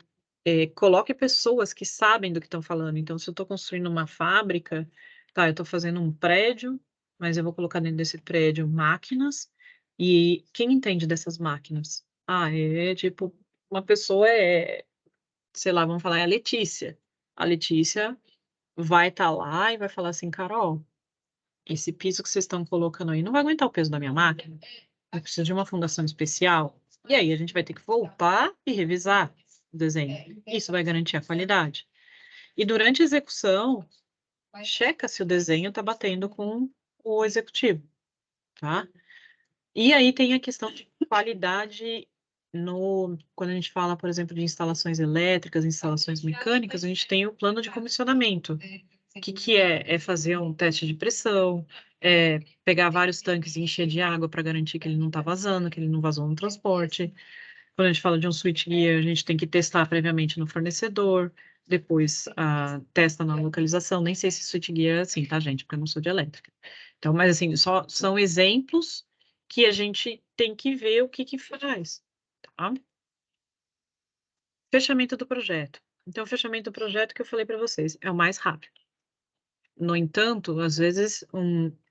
coloque pessoas que sabem do que estão falando. Então, se eu estou construindo uma fábrica, tá, eu estou fazendo um prédio, mas eu vou colocar dentro desse prédio máquinas, e quem entende dessas máquinas? Tipo, uma pessoa sei lá, vamos falar, é a Letícia. A Letícia vai estar lá e vai falar assim, Carol, esse piso que vocês estão colocando aí não vai aguentar o peso da minha máquina. Eu preciso de uma fundação especial. E aí a gente vai ter que voltar e revisar o desenho. Isso vai garantir a qualidade. E durante a execução, checa se o desenho está batendo com o executivo, tá? E aí tem a questão de qualidade quando a gente fala, por exemplo, de instalações elétricas, instalações mecânicas, a gente tem o plano de comissionamento. O que é? É fazer um teste de pressão, pegar vários tanques e encher de água para garantir que ele não está vazando, que ele não vazou no transporte. Quando a gente fala de um switchgear, a gente tem que testar previamente no fornecedor, depois testa na localização. Nem sei se switchgear é assim, tá, gente? Porque eu não sou de elétrica. Então, mas assim, só são exemplos que a gente tem que ver o que faz, tá? Fechamento do projeto. Então, o fechamento do projeto que eu falei para vocês é o mais rápido. No entanto, às vezes,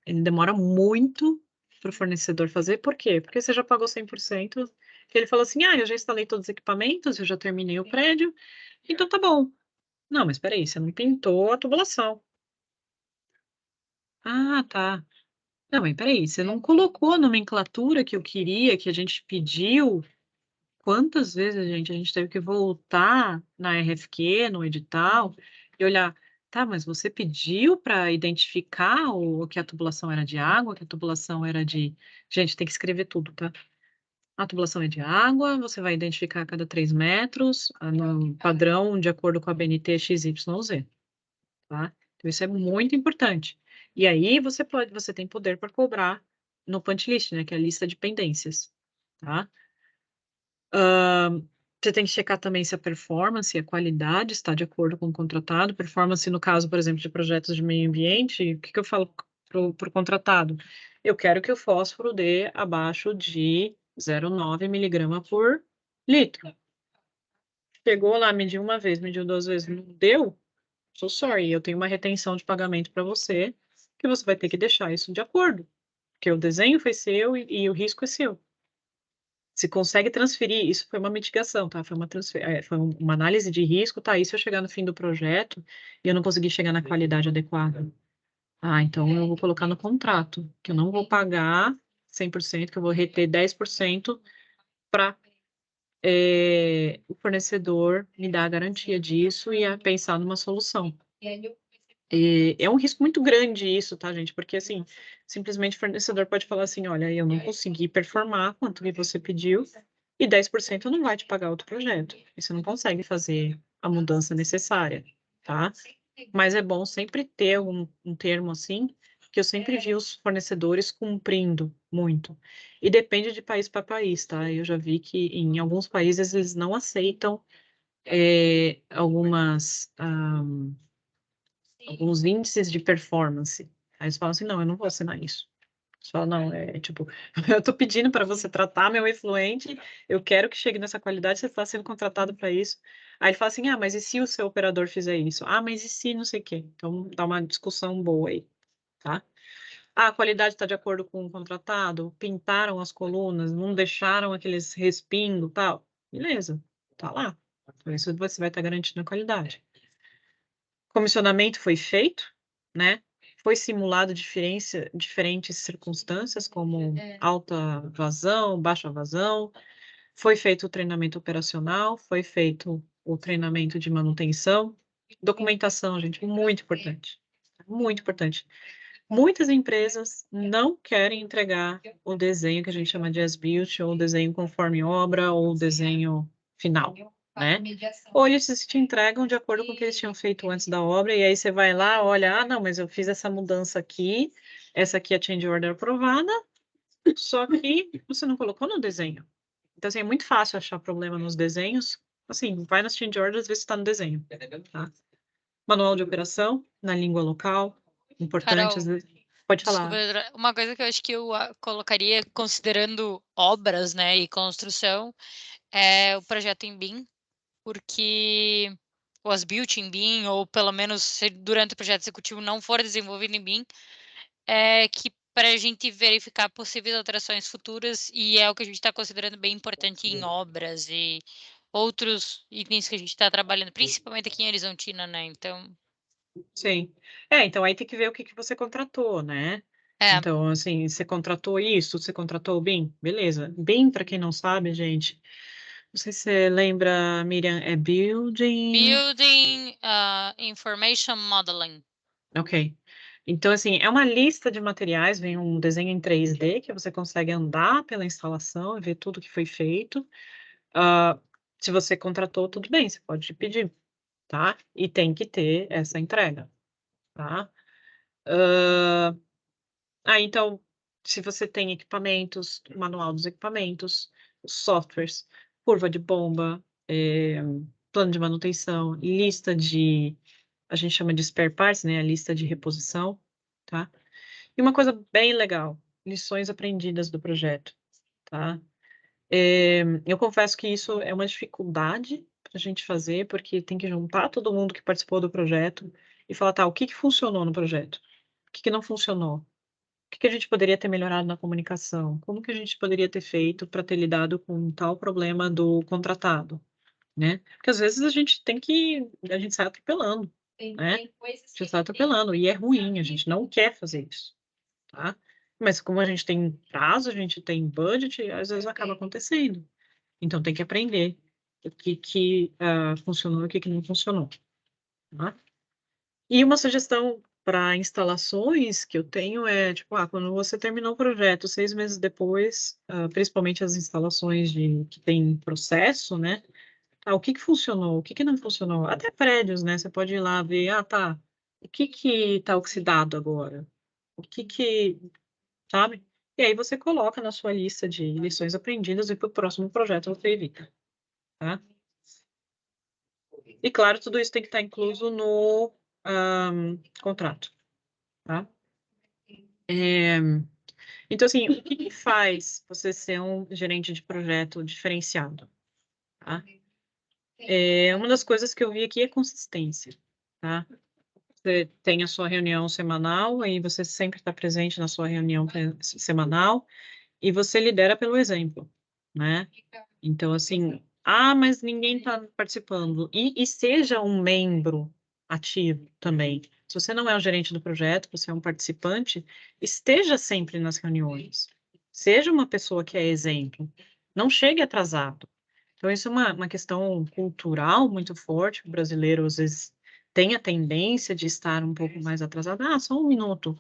ele demora muito para o fornecedor fazer. Por quê? Porque você já pagou 100%. Ele falou assim, eu já instalei todos os equipamentos, eu já terminei o prédio, então tá bom. Não, mas espera aí, você não pintou a tubulação. Ah, tá. Não, mas peraí, você não colocou a nomenclatura que eu queria, que a gente pediu? Quantas vezes, gente, a gente teve que voltar na RFQ, no edital, e olhar, tá, mas você pediu para identificar que a tubulação era de água, que a tubulação era de. Gente, tem que escrever tudo, tá? A tubulação é de água, você vai identificar a cada 3 metros, no padrão de acordo com a BNT XYZ, tá? Então, isso é muito importante. E aí, você tem poder para cobrar no punch list, né, que é a lista de pendências, tá? Você tem que checar também se a performance e a qualidade está de acordo com o contratado. Performance, no caso, por exemplo, de projetos de meio ambiente, o que eu falo para o contratado? Eu quero que o fósforo dê abaixo de 0,9 miligrama por litro. Chegou lá, mediu uma vez, mediu 2 vezes, não deu? So sorry, eu tenho uma retenção de pagamento para você, que você vai ter que deixar isso de acordo, porque o desenho foi seu e o risco é seu. Se consegue transferir, isso foi uma mitigação, tá? Foi uma análise de risco, tá? E se eu chegar no fim do projeto e eu não conseguir chegar na qualidade adequada? Ah, então eu vou colocar no contrato, que eu não vou pagar 100%, que eu vou reter 10% para o fornecedor me dar a garantia disso e pensar numa solução. É um risco muito grande isso, tá, gente? Porque, assim, simplesmente o fornecedor pode falar assim, olha, eu não consegui performar quanto que você pediu e 10% não vai te pagar outro projeto. E você não consegue fazer a mudança necessária, tá? Mas é bom sempre ter um termo assim, que eu sempre vi os fornecedores cumprindo muito. E depende de país para país, tá? Eu já vi que em alguns países eles não aceitam alguns índices de performance. Aí eles falam assim, não, eu não vou assinar isso. Eles falam, não, tipo, eu tô pedindo para você tratar meu efluente, eu quero que chegue nessa qualidade, você está sendo contratado para isso. Aí ele fala assim, ah, mas e se o seu operador fizer isso? Ah, mas e se não sei o quê? Então, dá uma discussão boa aí, tá? Ah, a qualidade está de acordo com o contratado, pintaram as colunas, não deixaram aqueles respingos, tal. Beleza, tá lá. Por isso você vai estar garantindo a qualidade. Comissionamento foi feito, né? Foi simulado diferentes circunstâncias, como alta vazão, baixa vazão. Foi feito o treinamento operacional, foi feito o treinamento de manutenção. Documentação, gente, muito importante. Muito importante. Muitas empresas não querem entregar o desenho que a gente chama de as-built, ou o desenho conforme obra, ou o desenho final, né? Ou eles te entregam de acordo com o que eles tinham feito antes da obra, e aí você vai lá, olha, ah, não, mas eu fiz essa mudança aqui, essa aqui é a change order aprovada, só que você não colocou no desenho. Então, assim, é muito fácil achar problema nos desenhos. Assim, vai nas change orders, vê se está no desenho, tá? Manual de operação, na língua local, importante, às Carol, vezes. Pode desculpa, falar. uma coisa que eu acho que eu colocaria, considerando obras, né, e construção, é o projeto em BIM, porque o as-built em BIM, ou pelo menos se durante o projeto executivo não for desenvolvido em BIM, é que para a gente verificar possíveis alterações futuras, e é o que a gente está considerando bem importante em obras e outros itens que a gente está trabalhando, principalmente aqui em Horizontina, né? Então, Sim. Então aí tem que ver o que que você contratou, né? é, Então, assim, você contratou isso, você contratou o BIM? Beleza. BIM, para quem não sabe, gente, não sei se você lembra, Miriam, é Building. Building Information Modeling. Ok. Então, assim, é uma lista de materiais, vem um desenho em 3D que você consegue andar pela instalação e ver tudo que foi feito. Se você contratou, tudo bem, você pode pedir, tá? E tem que ter essa entrega, tá? Então, se você tem equipamentos, o manual dos equipamentos, os softwares, curva de bomba, plano de manutenção, a gente chama de spare parts, né? A lista de reposição, tá? E uma coisa bem legal, lições aprendidas do projeto, tá? Eu confesso que isso é uma dificuldade para a gente fazer, porque tem que juntar todo mundo que participou do projeto e falar, tá, o que que funcionou no projeto? O que que não funcionou? O que que a gente poderia ter melhorado na comunicação? Como que a gente poderia ter feito para ter lidado com tal problema do contratado, né? Porque às vezes a gente sai atropelando, né? A gente está atropelando, e é ruim, a gente não quer fazer isso, tá? Mas como a gente tem prazo, a gente tem budget, às vezes acaba acontecendo. Então tem que aprender o que funcionou e o que não funcionou, tá? E uma sugestão para instalações que eu tenho é, tipo, quando você terminou o projeto, 6 meses depois, principalmente as instalações que tem processo, né? O que funcionou, o que não funcionou? Até prédios, né? Você pode ir lá ver, tá, o que tá oxidado agora? O sabe? E aí você coloca na sua lista de lições aprendidas e para o próximo projeto você evita, tá? E claro, tudo isso tem que estar incluso no contrato, tá? Então, assim, o que faz você ser um gerente de projeto diferenciado, tá? Uma das coisas que eu vi aqui é consistência, tá? Você tem a sua reunião semanal, aí você sempre está presente na sua reunião semanal e você lidera pelo exemplo, né? Então, assim, mas ninguém está participando. E seja um membro ativo também. Se você não é o gerente do projeto, você é um participante, esteja sempre nas reuniões. Seja uma pessoa que é exemplo. Não chegue atrasado. Então, isso é uma questão cultural muito forte. O brasileiro, às vezes, tem a tendência de estar um pouco mais atrasado. Só um minuto.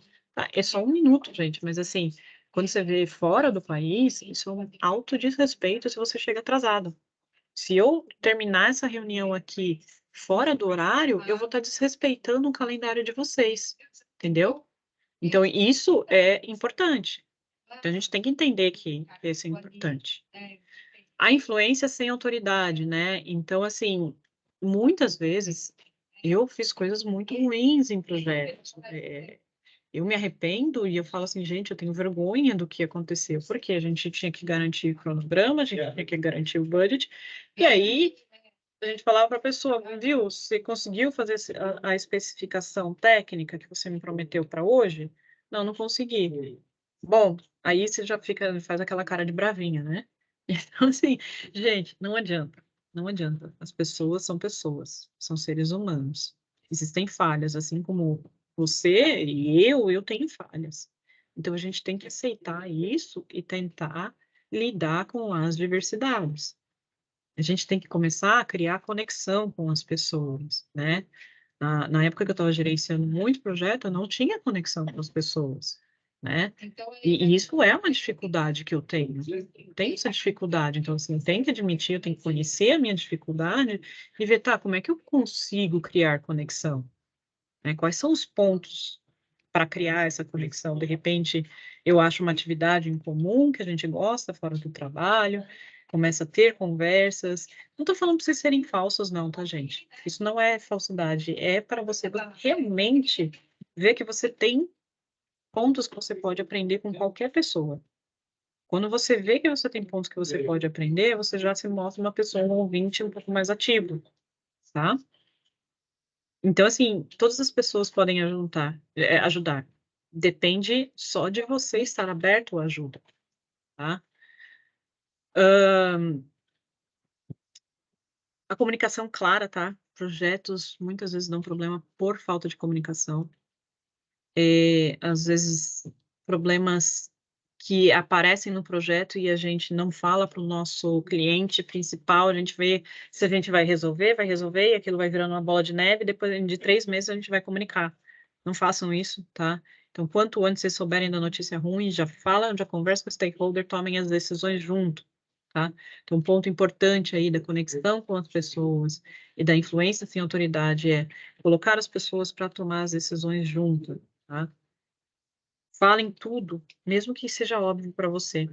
É só um minuto, gente, mas assim, quando você vê fora do país, isso é um alto desrespeito se você chega atrasado. Se eu terminar essa reunião aqui fora do horário, eu vou estar desrespeitando o calendário de vocês, entendeu? Então, isso é importante. Então, a gente tem que entender que isso é importante. A influência sem autoridade, né? Então, assim, muitas vezes eu fiz coisas muito ruins em projetos. Eu me arrependo e eu falo assim, gente, eu tenho vergonha do que aconteceu, porque a gente tinha que garantir o cronograma, a gente tinha que garantir o budget, e aí a gente falava para a pessoa, viu, você conseguiu fazer a especificação técnica que você me prometeu para hoje? Não, não consegui. Bom, aí você já faz aquela cara de bravinha, né? Então, assim, gente, não adianta, não adianta. As pessoas, são seres humanos. Existem falhas, assim como você e eu tenho falhas. Então, a gente tem que aceitar isso e tentar lidar com as diversidades. A gente tem que começar a criar conexão com as pessoas, né? Na época que eu estava gerenciando muito projeto, eu não tinha conexão com as pessoas, né? E isso é uma dificuldade que eu tenho. Eu tenho essa dificuldade, então, assim, eu tenho que admitir, eu tenho que conhecer a minha dificuldade e ver, como é que eu consigo criar conexão? Né? Quais são os pontos para criar essa conexão? De repente, eu acho uma atividade em comum que a gente gosta fora do trabalho, começa a ter conversas. Não estou falando para vocês serem falsos, não, tá, gente? Isso não é falsidade, é para você realmente ver que você tem pontos que você pode aprender com qualquer pessoa. Quando você vê que você tem pontos que você pode aprender, você já se mostra uma pessoa, um ouvinte um pouco mais ativo, tá? Então, assim, todas as pessoas podem ajudar. Depende só de você estar aberto à ajuda, tá? A comunicação clara, tá? Projetos muitas vezes dão problema por falta de comunicação. Às vezes, problemas que aparecem no projeto e a gente não fala para o nosso cliente principal, a gente vê se a gente vai resolver, e aquilo vai virando uma bola de neve, depois de 3 meses a gente vai comunicar. Não façam isso, tá? Então, quanto antes vocês souberem da notícia ruim, já conversa com o stakeholder, tomem as decisões junto, tá? Então, um ponto importante aí da conexão com as pessoas e da influência sem autoridade é colocar as pessoas para tomar as decisões junto, tá? Falem tudo, mesmo que seja óbvio para você.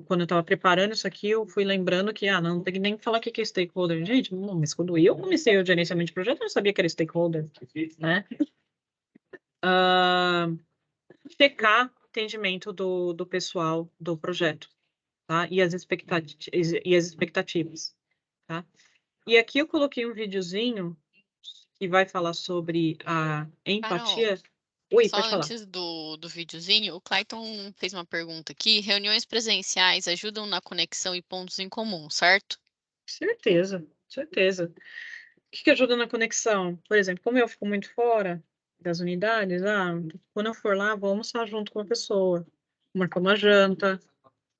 Quando eu estava preparando isso aqui, eu fui lembrando que, não tem que nem falar o que é stakeholder. Gente, não, mas quando eu comecei o gerenciamento de projeto, eu não sabia que era stakeholder, né? Checar o entendimento do pessoal do projeto, tá? E as expectativas, tá? E aqui eu coloquei um videozinho que vai falar sobre a empatia. Carol, Oi, só pode falar. antes do videozinho, o Clayton fez uma pergunta aqui. Reuniões presenciais ajudam na conexão e pontos em comum, certo? Certeza, certeza. que ajuda na conexão? Por exemplo, como eu fico muito fora das unidades, quando eu for lá, vou almoçar junto com a pessoa, marcar uma janta.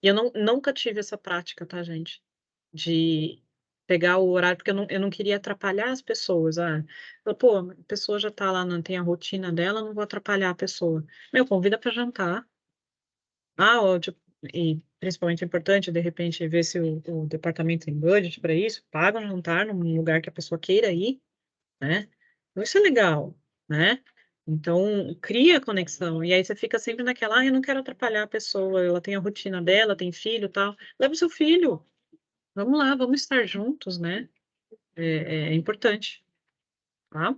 E eu nunca tive essa prática, tá, gente? De pegar o horário, porque eu não queria atrapalhar as pessoas. Pô, a pessoa já tá lá, não tem a rotina dela, não vou atrapalhar a pessoa. Meu, convida para jantar. Tipo, e principalmente é importante, de repente, ver se o departamento tem budget para isso, paga um jantar num lugar que a pessoa queira ir, né? Então, isso é legal, né? Então, cria conexão. E aí você fica sempre naquela, eu não quero atrapalhar a pessoa, ela tem a rotina dela, tem filho e tal. Leva o seu filho. Vamos lá, vamos estar juntos, né? É importante, tá?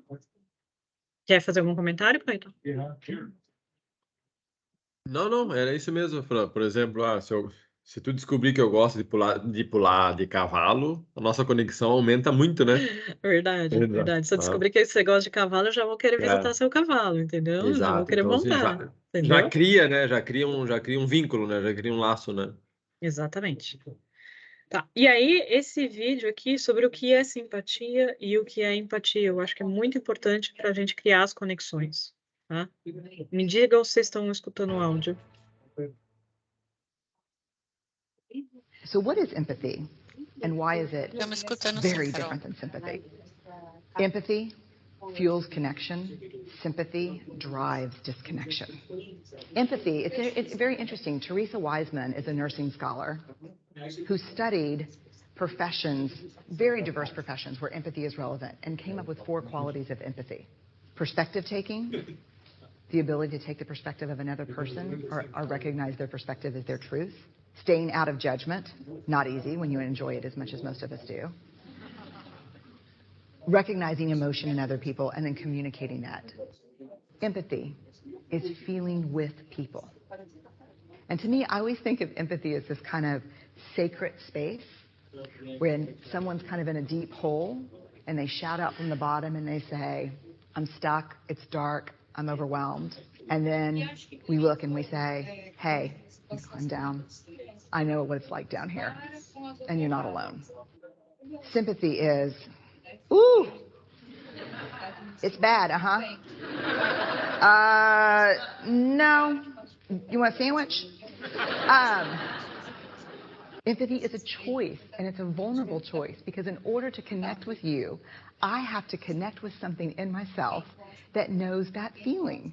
Quer fazer algum comentário, Cleiton? Não, era isso mesmo. Por exemplo, se tu descobrir que eu gosto de pular de cavalo, a nossa conexão aumenta muito, né? Verdade, verdade. Se eu Ah, descobrir que você gosta de cavalo, eu já vou querer visitar seu cavalo, entendeu? Eu já vou exato. querer Então, assim, montar, já entendeu? cria, né? Já cria um vínculo, né? Já cria um laço, né? Exatamente. Tá. E aí, esse vídeo aqui sobre o que é simpatia e o que é empatia, eu acho que é muito importante para a gente criar as conexões, tá? Me digam se vocês estão escutando o áudio. So what is empathy, and why is it Estamos escutando sim, very Carol. different than sympathy? Empathy fuels connection. Sympathy drives disconnection. Empathy, it's very interesting. Teresa Wiseman is a nursing scholar who studied professions, very diverse professions where empathy is relevant, and came up with 4 qualities of empathy. Perspective taking, the ability to take the perspective of another person or recognize their perspective as their truth. Staying out of judgment, not easy when you enjoy it as much as most of us do. Recognizing emotion in other people and then communicating that. Empathy is feeling with people. And to me, I always think of empathy as this kind of sacred space when someone's kind of in a deep hole and they shout out from the bottom and they say, I'm stuck, it's dark, I'm overwhelmed. And then we look and we say, hey, you climb down. I know what it's like down here, and you're not alone. Sympathy is, ooh, it's bad, no. You want a sandwich? Empathy is a choice, and it's a vulnerable choice, because in order to connect with you, I have to connect with something in myself that knows that feeling.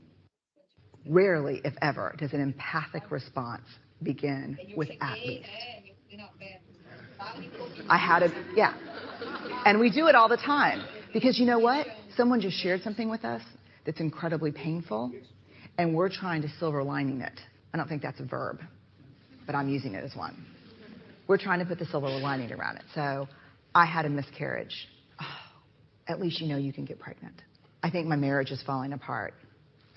Rarely, if ever, does an empathic response begin with at least. Yeah. And we do it all the time, because you know what? Someone just shared something with us that's incredibly painful, and we're trying to silver lining it. I don't think that's a verb, but I'm using it as one. We're trying to put the silver lining around it. So I had a miscarriage. Oh, at least you know you can get pregnant. I think my marriage is falling apart.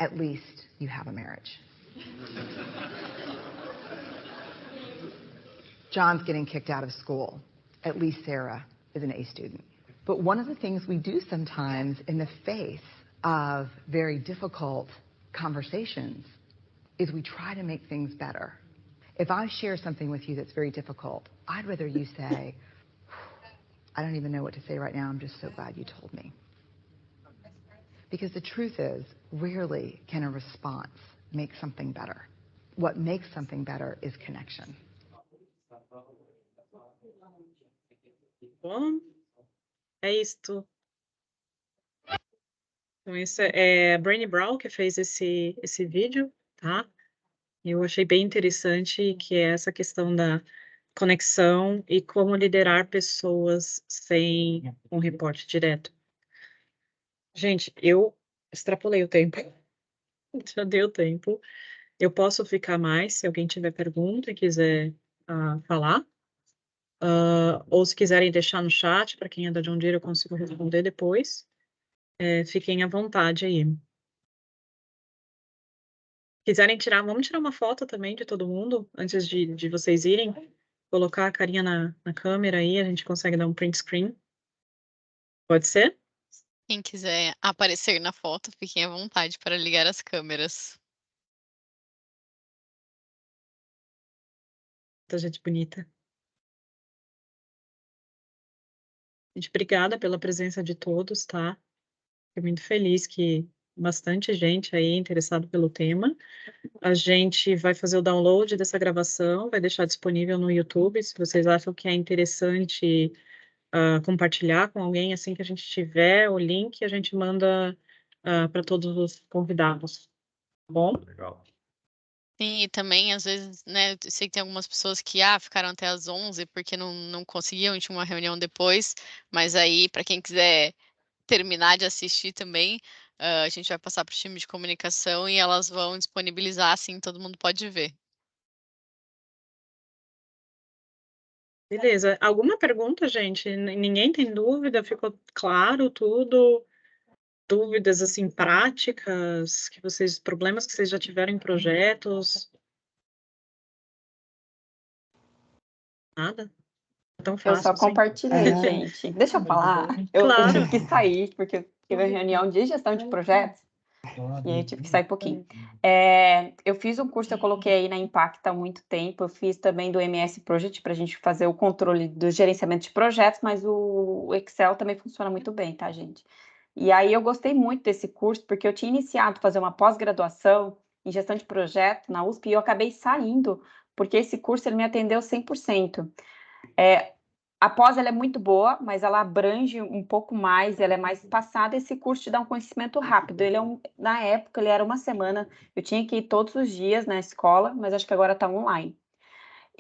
At least you have a marriage. John's getting kicked out of school. At least Sarah is an A student. But one of the things we do sometimes in the face of very difficult conversations is we try to make things better. If I share something with you that's very difficult, I'd rather you say, I don't even know what to say right now, I'm just so glad you told me. Because the truth is, rarely can a response make something better. What makes something better is connection. Bom, é isto. Então, isso é a Brené Brown que fez esse vídeo, tá? Eu achei bem interessante, que é essa questão da conexão e como liderar pessoas sem um reporte direto. Gente, eu extrapolei o tempo, já deu tempo. Eu posso ficar mais, se alguém tiver pergunta e quiser falar. Ou se quiserem deixar no chat, para quem é da John Deere, eu consigo responder depois. Fiquem à vontade aí. Quiserem tirar, vamos tirar uma foto também de todo mundo, antes de vocês irem. Colocar a carinha na câmera aí, a gente consegue dar um print screen. Pode ser? Quem quiser aparecer na foto, fiquem à vontade para ligar as câmeras. Muita gente bonita. Gente, obrigada pela presença de todos, tá? Fico muito feliz que bastante gente aí interessada pelo tema. A gente vai fazer o download dessa gravação, vai deixar disponível no YouTube. Se vocês acham que é interessante compartilhar com alguém, assim que a gente tiver o link, a gente manda para todos os convidados. Tá bom? Legal. Sim, e também, às vezes, né, eu sei que tem algumas pessoas que ficaram até às 11 porque não conseguiam, tinha uma reunião depois, mas aí, para quem quiser terminar de assistir também, a gente vai passar para o time de comunicação e elas vão disponibilizar, assim, todo mundo pode ver. Beleza. Alguma pergunta, gente? Ninguém tem dúvida? Ficou claro tudo? Dúvidas, assim, práticas, problemas que vocês já tiveram em projetos? Nada? É tão Eu fácil só assim? compartilhei, gente. Deixa eu falar. Eu Claro. tive que sair, porque eu tive reunião de gestão de projetos, e aí eu tive que sair um pouquinho. Eu fiz um curso, eu coloquei aí na Impacta há muito tempo, eu fiz também do MS Project para a gente fazer o controle do gerenciamento de projetos, mas o Excel também funciona muito bem, tá, gente? E aí eu gostei muito desse curso, porque eu tinha iniciado a fazer uma pós-graduação em gestão de projeto na USP, e eu acabei saindo, porque esse curso ele me atendeu 100%. A pós ela é muito boa, mas ela abrange um pouco mais, ela é mais passada. Esse curso te dá um conhecimento rápido. Na época, ele era uma semana. Eu tinha que ir todos os dias na escola, mas acho que agora está online.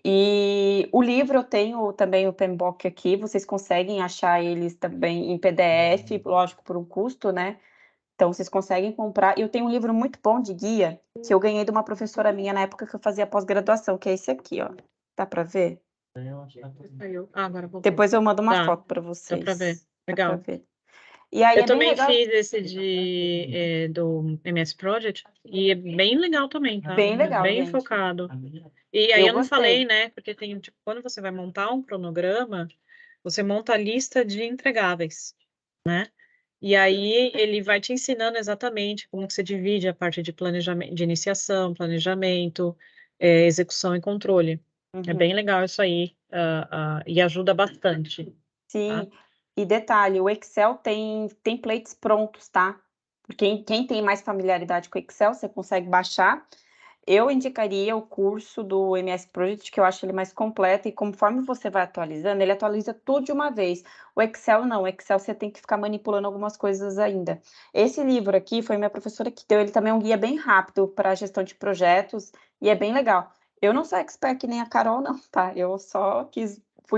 E o livro eu tenho também o PMBOK aqui. Vocês conseguem achar eles também em PDF, lógico, por um custo, né? Então vocês conseguem comprar. Eu tenho um livro muito bom de guia que eu ganhei de uma professora minha na época que eu fazia pós-graduação, que é esse aqui, ó. Dá para ver? Agora vou ver. Depois eu mando uma Tá, foto para Dá vocês. para ver. Dá pra Legal. ver. E aí Eu é bem também legal. fiz esse do MS Project e é bem legal também, tá? Bem legal, Bem gente. focado. E aí eu não gostei. falei, né? Porque tem, tipo, quando você vai montar um cronograma, você monta a lista de entregáveis, né? E aí ele vai te ensinando exatamente como que você divide a parte de planejamento, de iniciação, planejamento, execução e controle. É bem legal isso aí, e ajuda bastante. Sim. E detalhe, o Excel tem templates prontos, tá? Quem tem mais familiaridade com o Excel, você consegue baixar. Eu indicaria o curso do MS Project, que eu acho ele mais completo, e conforme você vai atualizando, ele atualiza tudo de uma vez. O Excel não, o Excel você tem que ficar manipulando algumas coisas ainda. Esse livro aqui foi minha professora que deu, ele também é um guia bem rápido para gestão de projetos, e é bem legal. Eu não sou expert que nem a Carol, não, tá? Eu só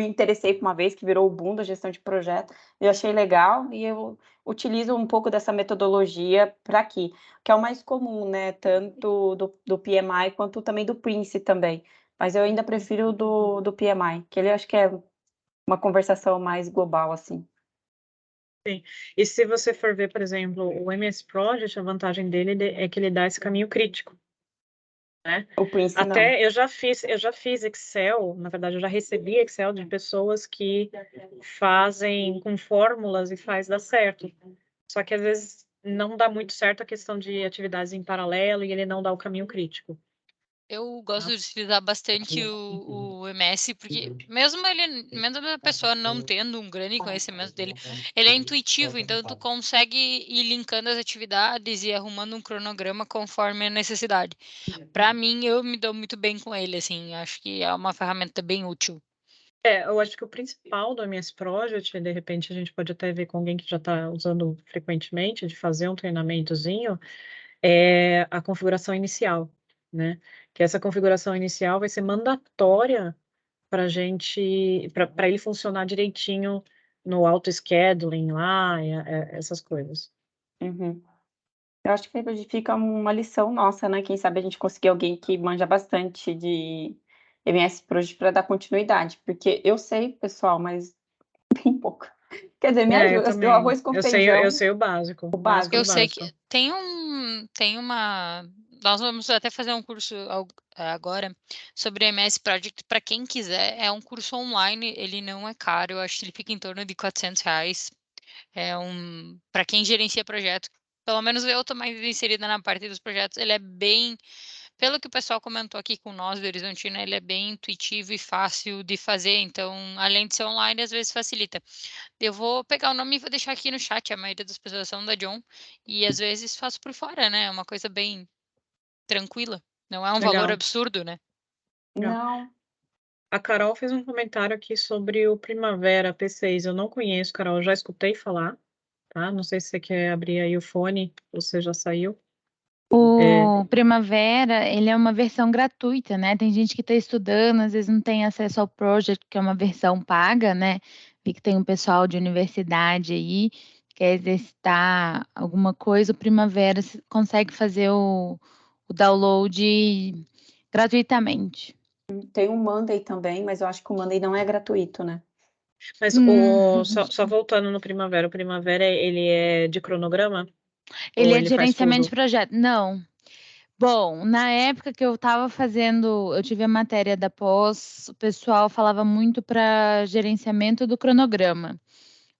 interessei por uma vez, que virou o boom da gestão de projeto, eu achei legal, e eu utilizo um pouco dessa metodologia para aqui, que é o mais comum, né? Tanto do PMI quanto também do Prince também. Mas eu ainda prefiro do PMI, que ele acho que é uma conversação mais global, assim. Sim. E se você for ver, por exemplo, o MS Project, a vantagem dele é que ele dá esse caminho crítico, né? O Prince não. Até eu já fiz Excel, na verdade, eu já recebi Excel de pessoas que fazem com fórmulas e faz dar certo. Só que às vezes não dá muito certo a questão de atividades em paralelo e ele não dá o caminho crítico. Eu gosto de utilizar bastante o MS, porque mesmo a pessoa não tendo um grande conhecimento dele, ele é intuitivo, então tu consegue ir linkando as atividades e arrumando um cronograma conforme a necessidade. Para mim, eu me dou muito bem com ele, assim, acho que é uma ferramenta bem útil. Eu acho que o principal do MS Project, de repente a gente pode até ver com alguém que já está usando frequentemente, de fazer um treinamentozinho, é a configuração inicial, né? Que essa configuração inicial vai ser mandatória para para ele funcionar direitinho no auto-scheduling lá, essas coisas. Uhum. Eu acho que fica uma lição nossa, né? Quem sabe a gente conseguir alguém que manja bastante de MS Project para dar continuidade, porque eu sei, pessoal, mas bem pouco. Quer dizer, me ajuda, eu arroz com feijão. Eu sei o básico. O básico. Eu sei que tem uma. Nós vamos até fazer um curso agora sobre MS Project para quem quiser. É um curso online, ele não é caro, eu acho que ele fica em torno de R$ 400. Para quem gerencia projeto, pelo menos eu estou mais inserida na parte dos projetos, ele é bem pelo que o pessoal comentou aqui com nós do Horizontina, ele é bem intuitivo e fácil de fazer, então, além de ser online, às vezes facilita. Eu vou pegar o nome e vou deixar aqui no chat, a maioria das pessoas são da John, e às vezes faço por fora, né? É uma coisa bem tranquila, não é um valor Legal. absurdo, né? Não. A Carol fez um comentário aqui sobre o Primavera P6. Eu não conheço, Carol, eu já escutei falar, tá? Não sei se você quer abrir aí o fone, você já saiu. O Primavera, ele é uma versão gratuita, né? Tem gente que está estudando, às vezes não tem acesso ao Project, que é uma versão paga, né? Vi que tem um pessoal de universidade aí, quer exercitar alguma coisa, o Primavera consegue fazer o download gratuitamente. Tem o Monday também, mas eu acho que o Monday não é gratuito, né? Mas só voltando no Primavera, o Primavera, ele é de cronograma? Ele Ou é ele faz gerenciamento de tudo? projeto. Não. Bom, na época que eu estava fazendo, eu tive a matéria da pós, o pessoal falava muito para gerenciamento do cronograma.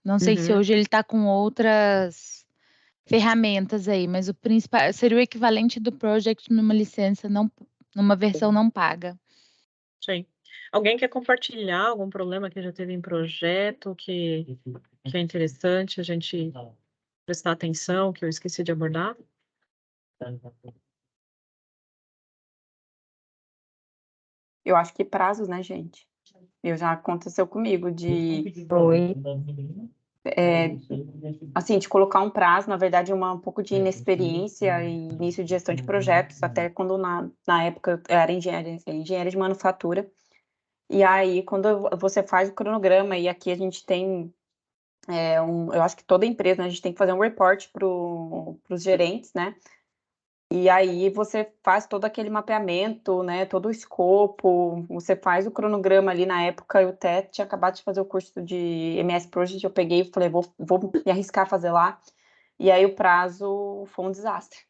Não sei se Uhum. hoje ele está com outras ferramentas aí, mas o principal seria o equivalente do project numa licença, não, numa versão não paga. Sim. Alguém quer compartilhar algum problema que já teve em projeto, que é interessante a gente prestar atenção, que eu esqueci de abordar? Eu acho que prazos, né, gente? Já aconteceu comigo de Oi. assim, de colocar um prazo, na verdade, um pouco de inexperiência e início de gestão de projetos, até quando na época eu era engenheira de manufatura. E aí, quando você faz o cronograma, e aqui a gente tem eu acho que toda empresa, né, a gente tem que fazer um report para os gerentes, né? E aí você faz todo aquele mapeamento, né? Todo o escopo, você faz o cronograma ali na época, eu até tinha acabado de fazer o curso de MS Project, eu peguei e falei, vou me arriscar a fazer lá. E aí o prazo foi um desastre.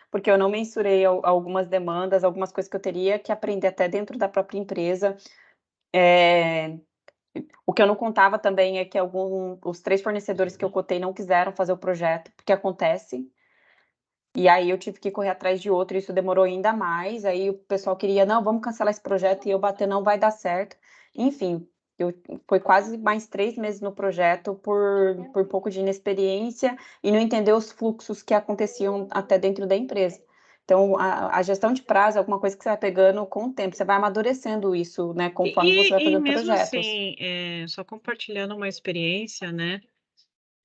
Porque eu não mensurei algumas demandas, algumas coisas que eu teria que aprender até dentro da própria empresa. O que eu não contava também é que os 3 fornecedores que eu cotei não quiseram fazer o projeto, porque acontece. E aí eu tive que correr atrás de outro, e isso demorou ainda mais. Aí o pessoal queria, não, vamos cancelar esse projeto, e eu bater, não vai dar certo. Enfim, foi quase mais 3 meses no projeto por pouco de inexperiência e não entender os fluxos que aconteciam até dentro da empresa. Então, a gestão de prazo é alguma coisa que você vai pegando com o tempo, você vai amadurecendo isso, né, conforme você vai E fazendo mesmo projetos. assim, só compartilhando uma experiência, né,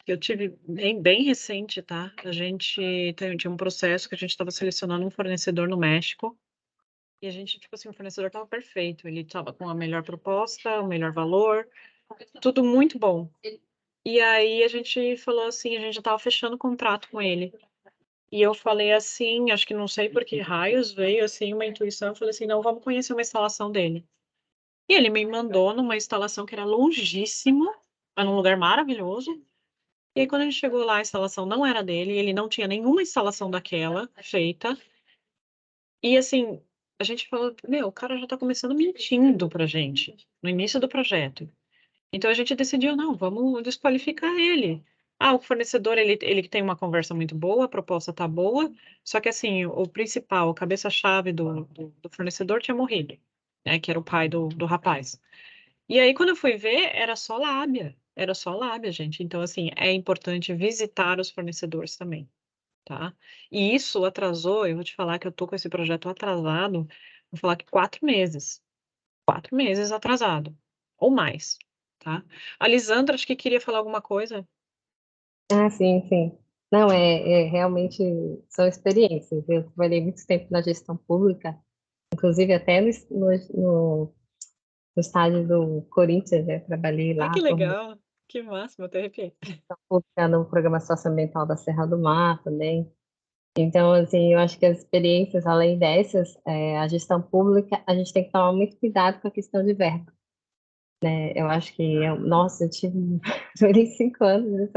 que eu tive bem recente, tá? A gente tinha um processo que a gente estava selecionando um fornecedor no México, e a gente, tipo assim, o fornecedor estava perfeito, ele estava com a melhor proposta, o melhor valor, tudo muito bom. E aí a gente falou assim, a gente já estava fechando o contrato com ele. E eu falei assim, acho que não sei por que raios veio assim uma intuição, eu falei assim, não, vamos conhecer uma instalação dele. E ele me mandou numa instalação que era longíssima, num lugar maravilhoso. E aí, quando a gente chegou lá, a instalação não era dele, ele não tinha nenhuma instalação daquela feita. E assim, a gente falou, meu, o cara já tá começando mentindo pra gente, no início do projeto. Então a gente decidiu, não, vamos desqualificar ele. Ah, o fornecedor, ele tem uma conversa muito boa, a proposta tá boa, só que assim, o principal, a cabeça-chave do fornecedor tinha morrido, né, que era o pai do rapaz. E aí, quando eu fui ver, era só lábia, gente. Então, assim, é importante visitar os fornecedores também, tá? E isso atrasou, eu vou te falar que eu tô com esse projeto atrasado, vou falar que 4 meses atrasado, ou mais, tá? A Lisandra, acho que queria falar alguma coisa. Ah, sim, sim. Não, realmente são experiências. Eu trabalhei muito tempo na gestão pública, inclusive até no estádio do Corinthians, né? Trabalhei Ai, lá que como legal, que máximo, eu até arrepiei. gestão pública no programa socioambiental da Serra do Mar também. Então, assim, eu acho que as experiências, além dessas, a gestão pública, a gente tem que tomar muito cuidado com a questão de verba. Eu acho que, nossa, eu tive 5 anos, né,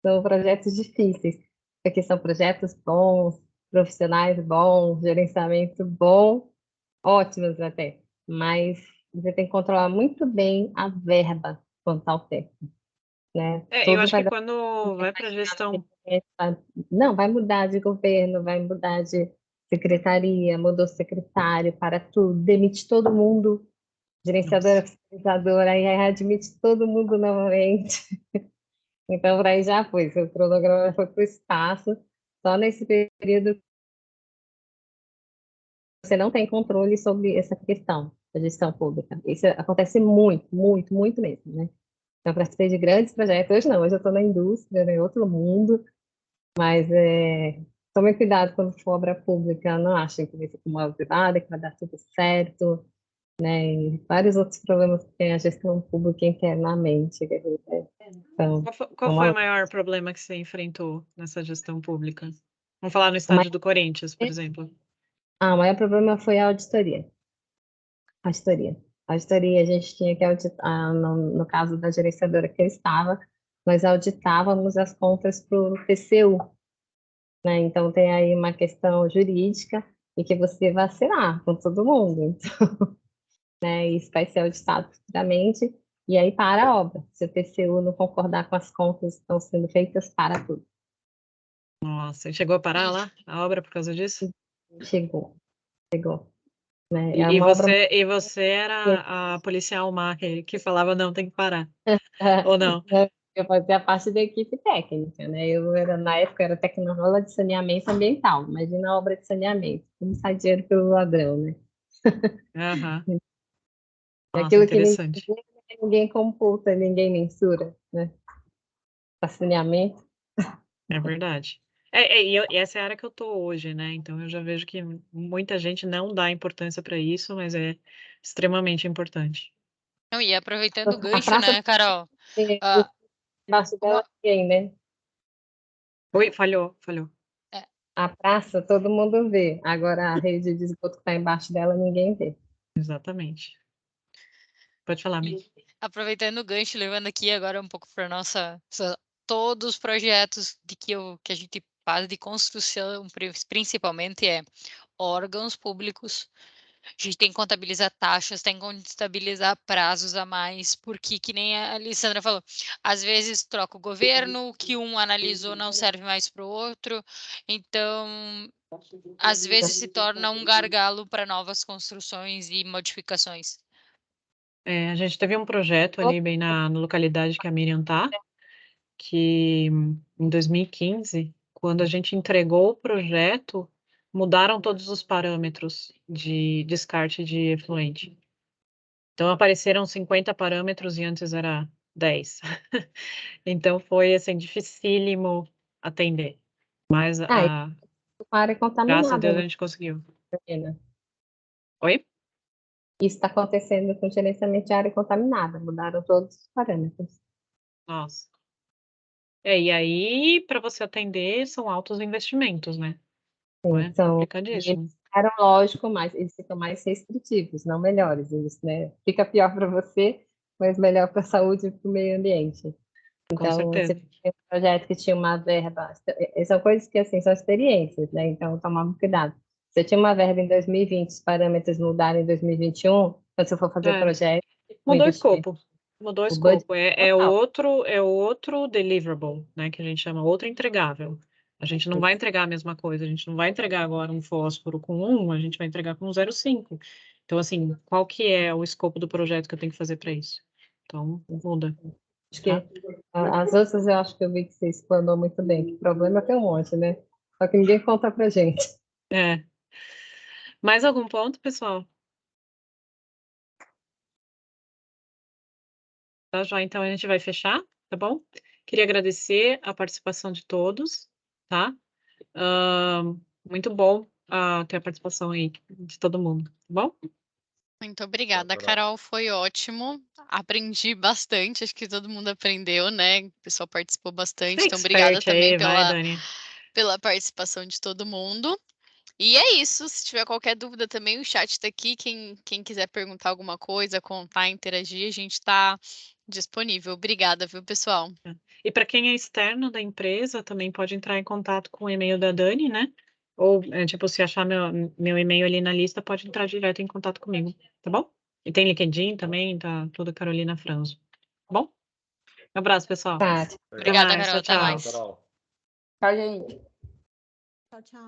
são projetos difíceis, porque são projetos bons, profissionais bons, gerenciamento bom, ótimos até, mas você tem que controlar muito bem a verba quanto ao tempo, né? Eu Tudo acho vai que dar quando vai para gestão, não, vai mudar de governo, vai mudar de secretaria, mudou secretário para tudo, demite todo mundo, gerenciadora, fiscalizadora, aí admite todo mundo novamente. Então, por aí já foi, seu cronograma foi para o espaço, só nesse período você não tem controle sobre essa questão da gestão pública. Isso acontece muito, muito, muito mesmo, né? Então, eu participei de grandes projetos, hoje não, hoje eu estou na indústria, em outro mundo, mas tome cuidado quando for obra pública, não achem que vai ser como obra privada, que vai dar tudo certo, né? E vários outros problemas que tem a gestão pública internamente. Então, Qual foi o maior problema que você enfrentou nessa gestão pública? Vamos falar no estádio do Corinthians, por exemplo. O maior problema foi a auditoria. A auditoria, a gente tinha que auditar, no caso da gerenciadora que eu estava, nós auditávamos as contas para o TCU, né? Então, tem aí uma questão jurídica e que você vai assinar com todo mundo. Então, né, isso vai ser auditado futuramente e aí para a obra. Se o TCU não concordar com as contas que estão sendo feitas, para tudo. Nossa, chegou a parar lá a obra por causa disso? Chegou. Né? E você era a policial má que falava, não, tem que parar. Ou não? Eu fazia parte da equipe técnica, né? Na época, era tecnóloga de saneamento ambiental. Imagina a obra de saneamento, como sai dinheiro pelo ladrão, né? Aham. Nossa, aquilo interessante. Que ninguém computa, ninguém mensura, né? Para saneamento. É verdade. E essa é a área que eu tô hoje, né? Então eu já vejo que muita gente não dá importância para isso, mas é extremamente importante. Não, e aproveitando o gancho, né, Carol? Embaixo dela ninguém, né? Oi, falhou. A praça todo mundo vê, agora a rede de esgoto que está embaixo dela ninguém vê. Exatamente. Pode falar, Mi. Aproveitando o gancho, levando aqui agora um pouco para todos os projetos que a gente faz de construção, principalmente órgãos públicos. A gente tem que contabilizar taxas, tem que contabilizar prazos a mais, porque, que nem a Alessandra falou, às vezes troca o governo, o que um analisou não serve mais para o outro, então, às vezes se torna um gargalo para novas construções e modificações. A gente teve um projeto ali bem na localidade que a Miriam tá, que em 2015, quando a gente entregou o projeto, mudaram todos os parâmetros de descarte de efluente. Então, apareceram 50 parâmetros e antes era 10. Então, foi, assim, dificílimo atender. Mas, a área contaminada. Graças a Deus, a gente conseguiu. Né? Oi? Isso está acontecendo com gerenciamento de área contaminada. Mudaram todos os parâmetros. Nossa. E aí, para você atender, são altos investimentos, né? Não é complicadíssimo. Eles ficaram, lógico, eles ficam mais restritivos, não melhores. Eles, né, fica pior para você, mas melhor para a saúde e para o meio ambiente. Então, você tem um projeto que tinha uma verba... São coisas que, assim, são experiências, né? Então, tomar cuidado. Você tinha uma verba em 2020, os parâmetros mudaram em 2021, quando você for fazer o projeto... Mudou o escopo. Mudou o escopo. É outro deliverable, né? Que a gente chama outro entregável. A gente não vai entregar a mesma coisa. A gente não vai entregar agora um fósforo com 1, a gente vai entregar com 0,5. Então, assim, qual que é o escopo do projeto que eu tenho que fazer para isso? Então, muda. Acho que as outras eu acho que eu vi que você explanou muito bem. Que problema tem um monte, né? Só que ninguém conta pra gente. Mais algum ponto, pessoal? Tá, já, então a gente vai fechar, tá bom? Queria agradecer a participação de todos, tá? Muito bom ter a participação aí de todo mundo, tá bom? Muito obrigada, Carol, foi ótimo. Aprendi bastante, acho que todo mundo aprendeu, né? O pessoal participou bastante, então obrigada também pela participação de todo mundo. E é isso, se tiver qualquer dúvida também, o chat está aqui, quem quiser perguntar alguma coisa, contar, interagir, a gente está disponível. Obrigada, viu, pessoal? E para quem é externo da empresa, também pode entrar em contato com o e-mail da Dani, né? Ou, tipo, se achar meu e-mail ali na lista, pode entrar direto em contato comigo, tá bom? E tem LinkedIn também, tá tudo Carolina Franzo, tá bom? Um abraço, pessoal. Tá. Obrigada, Carol. Até mais. Tchau, gente. Tchau, tchau.